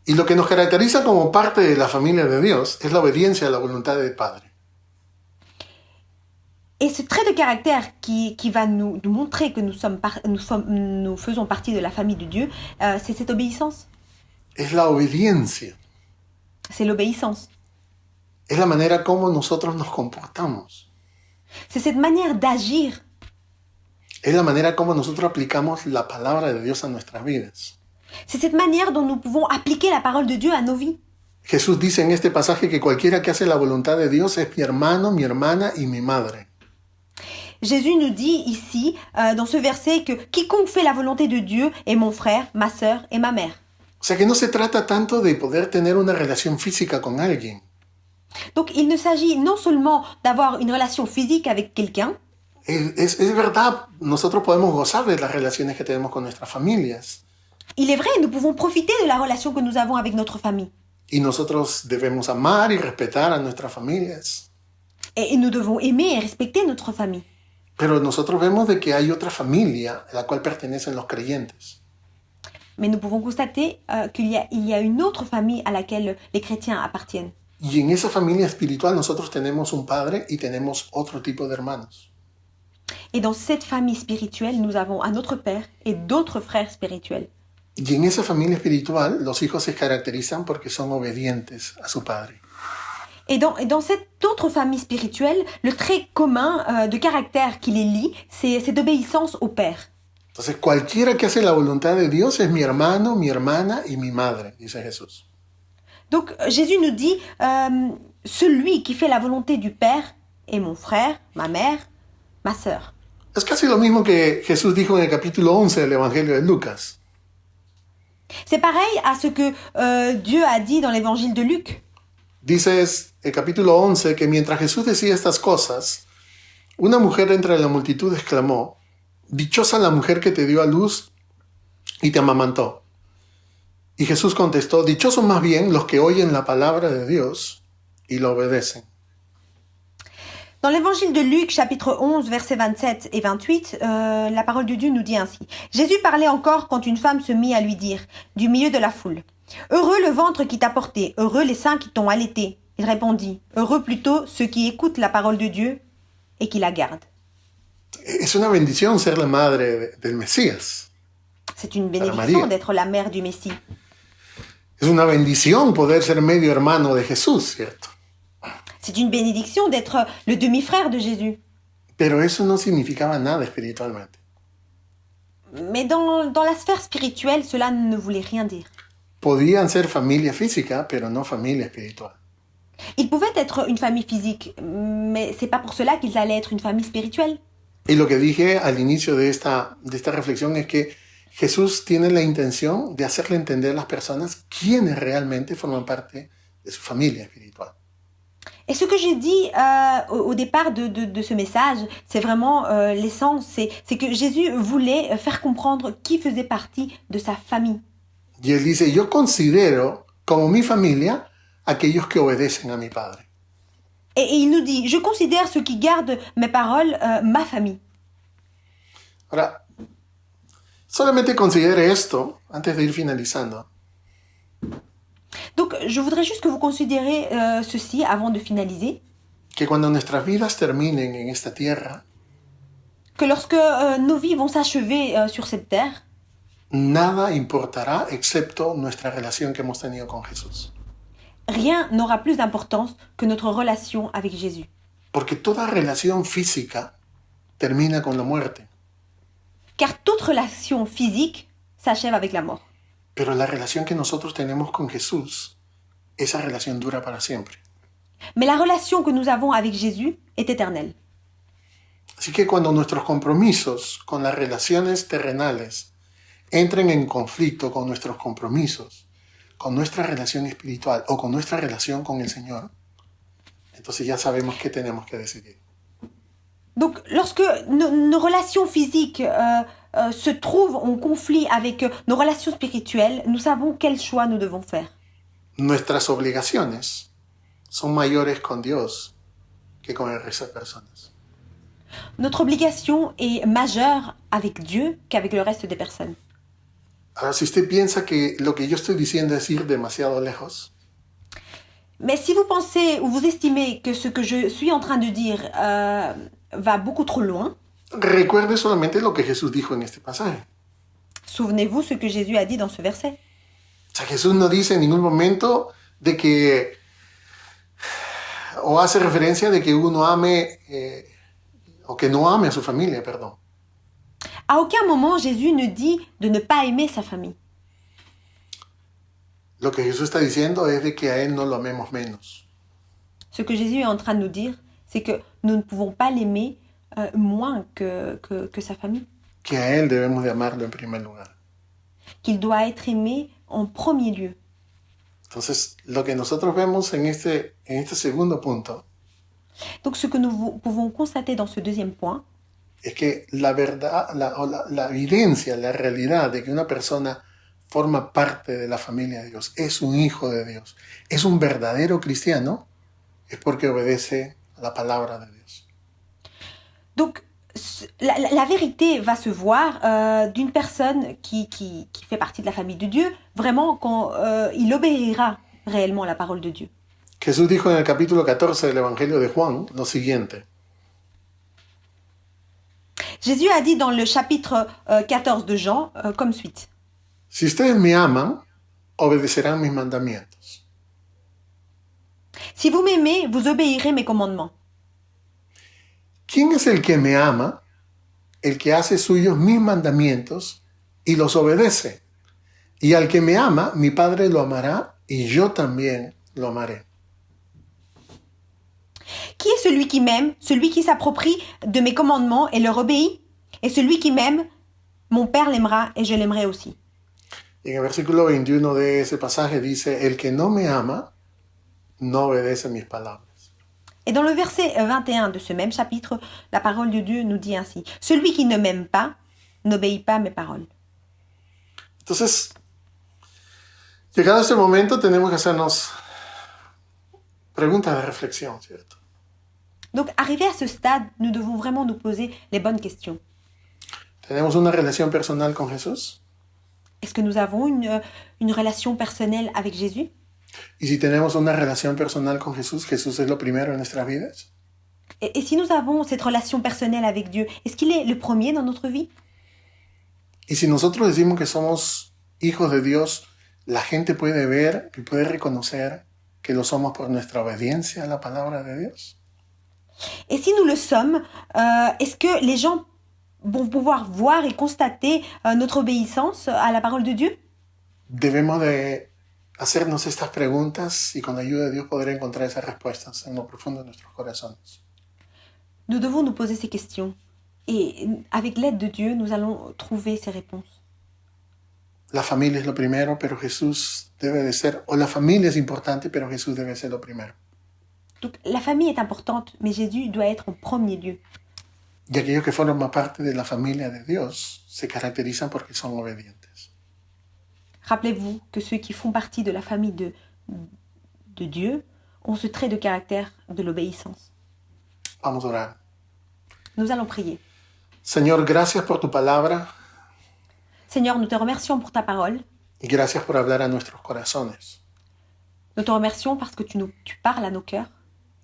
Y lo que nos caracteriza como parte de la familia de Dios es la obediencia a la voluntad del Padre. Et ce trait de caractère qui va nous montrer que nous faisons partie de la famille de Dieu, c'est cette obéissance. Es la obediencia. C'est l'obéissance. Es la manera como nosotros nos comportamos. C'est cette manière d'agir. Es la manera como nosotros aplicamos la palabra de Dios a nuestras vidas. C'est cette manière dont nous pouvons appliquer la parole de Dieu à nos vies. Jesús dice en este pasaje que cualquiera que hace la voluntad de Dios es mi hermano, mi hermana y mi madre. Jésus nous dit ici, dans ce verset, que quiconque fait la volonté de Dieu est mon frère, ma sœur et ma mère. O sea que no se trata tanto de poder tener una relación física con alguien. Donc il ne s'agit non seulement d'avoir une relation physique avec quelqu'un, Es verdad, nosotros podemos gozar de las relaciones que tenemos con nuestras familias. il est vrai, nous pouvons profiter de la relation que nous avons avec notre famille. Y nosotros debemos amar y respetar a nuestras familias. Et nous devons aimer et respecter notre famille. Pero nosotros vemos de que hay otra familia a la cual pertenecen los creyentes. Mais nous pouvons constater qu'il y a une autre famille à laquelle les chrétiens appartiennent. Y en esa familia espiritual nosotros tenemos un padre y tenemos otro tipo de hermanos. Et dans cette famille spirituelle, nous avons un autre père et d'autres frères spirituels. Y en esa familia espiritual los hijos se caracterizan porque son obedientes a su padre. Et dans cette autre famille spirituelle, le trait commun de caractère qui les lie, c'est d'obéissance au père. Entonces cualquiera que hace la voluntad de Dios es mi hermano, mi hermana y mi madre, dice Jesús. Donc Jésus nous dit, celui qui fait la volonté du Père est mon frère, ma mère, ma sœur. Es casi lo mismo que Jesús dijo en el capítulo 11 del Evangelio de Lucas. C'est pareil à ce que Dieu a dit dans l'évangile de Luc. Dice el capítulo 11 que mientras Jesús decía estas cosas, una mujer entre la multitud exclamó, «Dichosa la mujer que te dio a luz y te amamantó». Y Jesús contestó, «Dichosos más bien los que oyen la palabra de Dios y la obedecen». Dans l'évangile de Luc, chapitre 11, versets 27 et 28, la parole de Dieu nous dit ainsi. Jésus parlait encore quand une femme se mit à lui dire, du milieu de la foule, « Heureux le ventre qui t'a porté, heureux les seins qui t'ont allaité. » Il répondit, « Heureux plutôt ceux qui écoutent la parole de Dieu et qui la gardent. » Es una bendición ser la madre del Mesías. C'est une María. bénédiction d'être la mère du Messie. Es una bendición poder ser medio hermano de Jesús, ¿cierto? C'est une bénédiction d'être le demi-frère de Jésus. Pero eso no significaba nada espiritualmente. Mais dans la sphère spirituelle, cela ne voulait rien dire. Podían ser familia física, pero no familia espiritual. Ils pouvaient être une famille physique, mais c'est pas pour cela qu'ils allaient être une famille spirituelle. Y lo que dije al inicio de esta reflexión es que Jesús tiene la intención de hacerle entender a las personas quiénes realmente forman parte de su familia espiritual. Et ce que j'ai dit au départ de ce message, c'est vraiment l'essence, c'est que Jésus voulait faire comprendre qui faisait partie de sa famille. Y él dice, yo considero como mi familia aquellos que obedecen a mi Padre. Et il nous dit, je considère ceux qui gardent mes paroles ma famille. Ahora, solamente considere esto antes de ir finalizando. Donc, je voudrais juste que vous considérez ceci avant de finaliser. Que cuando nuestras vidas terminen en esta tierra, Que lorsque nos vies vont s'achever sur cette terre, nada importará excepto nuestra relación que hemos tenido con Jesús. rien n'aura plus d'importance que notre relation avec Jésus. Porque toda relación física termina con la muerte. Car toute relation physique s'achève avec la mort. Pero la relación que nosotros tenemos con Jesús, esa relación dura para siempre. Mais la relation que nous avons avec Jésus est éternelle. Así que cuando nuestros compromisos con las relaciones terrenales entren en conflicto con nuestros compromisos, con nuestra relación espiritual o con nuestra relación con el Señor, entonces ya sabemos qué tenemos que decidir. Donc, lorsque nos relations physiques se trouvent en conflit avec nos relations spirituelles, nous savons quel choix nous devons faire. Nuestras obligaciones son mayores con Dios que con el resto de personas. Notre obligation est majeure avec Dieu qu'avec le reste des personnes. Ahora, si usted piensa que lo que yo estoy diciendo es ir demasiado lejos, Mais si vous pensez ou vous estimez que ce que je suis en train de dire va beaucoup trop loin, recuerde solamente lo que Jesús dijo en este pasaje. souvenez-vous ce que Jésus a dit dans ce verset. O sea, Jesús no dice en ningún momento de que, o hace referencia de que uno ame, o que no ame a su familia, perdón. À aucun moment Jésus ne dit de ne pas aimer sa famille. Lo que Jesús está diciendo es de que a Él no lo amemos menos. Ce que Jésus est en train de nous dire, c'est que nous ne pouvons pas l'aimer moins que sa famille. Que a Él debemos de amarlo en primer lugar. Qu'il doit être aimé en premier lieu. Entonces, lo que nosotros vemos en este segundo punto Donc ce que nous pouvons constater dans ce deuxième point, es que la verdad, la evidencia, la realidad de que una persona forma parte de la familia de Dios, es un hijo de Dios, es un verdadero cristiano, es porque obedece a la palabra de Dios. donc la vérité va se voir d'une personne qui fait partie de la famille de Dieu, vraiment quand il obéira réellement à la parole de Dieu. Jesús dijo en el capítulo 14 del Evangelio de Juan lo siguiente: Jésus a dit dans le chapitre 14 de Jean comme suite. Si ustedes me aman, obedecerán mis mandamientos. Si vous m'aimez, vous obéirez mes commandements. ¿Quién es el que me ama? El que hace suyos mis mandamientos y los obedece. Y al que me ama, mi Padre lo amará y yo también lo amaré. Qui est celui qui m'aime? Celui qui s'approprie de mes commandements et leur obéit? Et celui qui m'aime, mon Père l'aimera et je l'aimerai aussi. Y en el versículo 21 de ese pasaje dice: el que no me ama, no obedece mis palabras. Et dans le verset 21 de ce même chapitre, la parole de Dieu nous dit ainsi: celui qui ne m'aime pas n'obéit pas à mes paroles. Entonces, llegado a este momento, tenemos que hacernos preguntas de reflexión, ¿cierto? Donc, arrivé à ce stade, nous devons vraiment nous poser les bonnes questions. ¿Tenemos una relación personal con Jesús? Est-ce que nous avons une relation personnelle avec Jésus? Y si tenemos una relación personal con Jesús, ¿Jesús es lo primero en nuestras vidas? Et si nous avons cette relation personnelle avec Dieu, est-ce qu'il est le premier dans notre vie? Y si nosotros decimos que somos hijos de Dios, la gente puede ver y puede reconocer que lo somos por nuestra obediencia a la palabra de Dios. Et si nous le sommes, est-ce que les gens vont pouvoir voir et constater notre obéissance à la parole de Dieu? Debemos de hacernos estas preguntas y con la ayuda de Dios poder encontrar esas respuestas en lo profundo de nuestros corazones. Nous devons nous poser ces questions. Et avec l'aide de Dieu, nous allons trouver ces réponses. La familia es lo primero, pero Jesús debe de ser, o la familia es importante, pero Jesús debe ser lo primero. Donc la famille est importante, mais Jésus doit être en premier lieu. Y aquellos que forman parte de la familia de Dios se caracterizan porque son obedientes. Rappelez-vous que ceux qui font partie de la famille de Dieu ont ce trait de caractère de l'obéissance. Vamos a orar. Nous allons prier. Señor, gracias por tu palabra Seigneur, nous te remercions pour ta parole. y gracias por hablar a nuestros corazones. Nous te remercions parce que tu parles à nos cœurs.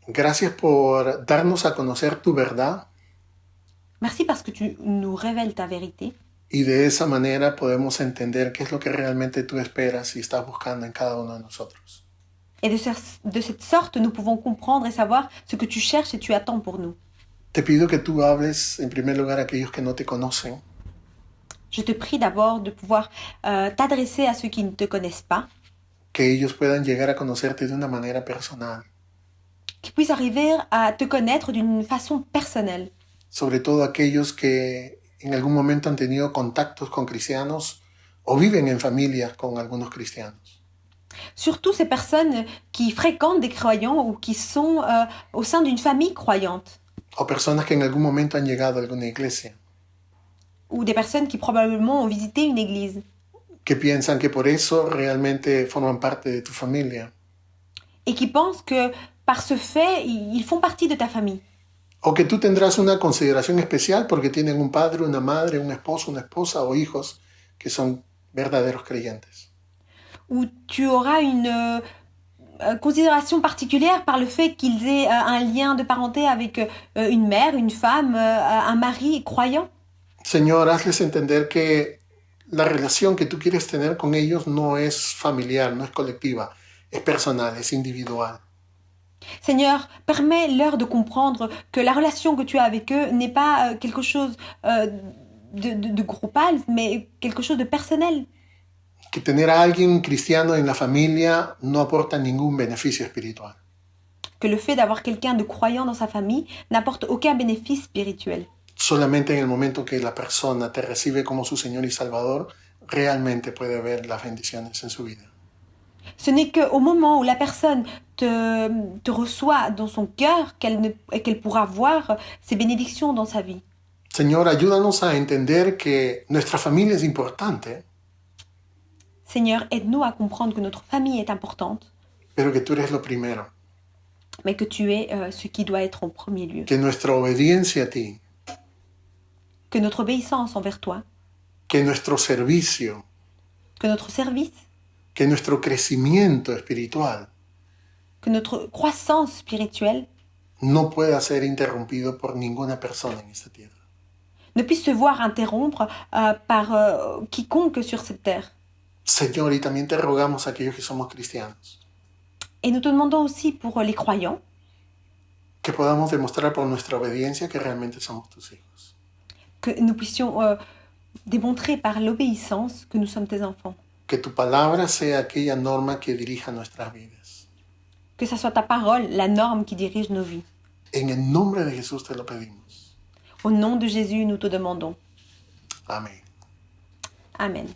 Gracias por darnos a conocer tu verdad Merci parce que tu nous révèles ta vérité. y de esa manera podemos entender qué es lo que realmente tú esperas y estás buscando en cada uno de nosotros. Et de cette sorte, nous pouvons comprendre et savoir ce que tu cherches et tu attends pour nous. Te pido que tú hables en primer lugar a aquellos que no te conocen, Je te prie d'abord de pouvoir t'adresser à ceux qui ne te connaissent pas, que ellos puedan llegar a conocerte de una manera personal, qui puissent arriver à te connaître d'une façon personnelle. sobre todo aquellos que en algún momento han tenido contactos con cristianos o viven en familias con algunos cristianos. Surtout ces personnes qui fréquentent des croyants ou qui sont au sein d'une famille croyante. O personas que en algún momento han llegado a alguna iglesia, Ou des personnes qui probablement ont visité une église. que piensan que por eso realmente forman parte de tu familia. Et qui pensent que par ce fait, ils font partie de ta famille. O que tú tendrás una consideración especial porque tienen un padre, una madre, un esposo, una esposa o hijos que son verdaderos creyentes. Ou tu auras une considération particulière par le fait qu'ils aient un lien de parenté avec une mère, une femme, un mari croyant. Señor, hazles entender que la relación que tú quieres tener con ellos no es familiar, no es colectiva, es personal, es individual. Seigneur, permets-leur de comprendre que la relation que tu as avec eux n'est pas quelque chose de groupal, mais quelque chose de personnel. Que tener a alguien cristiano en la familia no aporta ningún beneficio espiritual. Que le fait d'avoir quelqu'un de croyant dans sa famille n'apporte aucun bénéfice spirituel. Solamente en el momento que la persona te recibe como su Señor y Salvador, realmente puede ver las bendiciones en su vida. Ce n'est qu'au moment où la personne te reçoit dans son cœur qu'elle pourra voir ses bénédictions dans sa vie. Señor, ayúdanos a entender que nuestra familia es importante, Seigneur, aide-nous à comprendre que notre famille est importante, pero que tú eres lo primero. mais que tu es ce qui doit être en premier lieu. Que nuestra obediencia a ti, Que notre obéissance envers toi, que nuestro servicio, que notre service, que nuestro crecimiento espiritual que notre croissance spirituelle no pueda ser interrumpido por ninguna persona en esta tierra. ne puisse se voir interrompre par quiconque sur cette terre. Señor, y también te rogamos a aquellos que somos cristianos, Et nous te demandons aussi pour les croyants que podamos demostrar por nuestra obediencia que realmente somos tus hijos. que nous puissions démontrer par l'obéissance que nous sommes tes enfants. Que tu palabra sea aquella norma que dirija nuestras vidas. Que ça soit ta parole, la norme qui dirige nos vies. En el nombre de Jesús te lo pedimos. Au nom de Jésus, nous te demandons. Amén. Amen.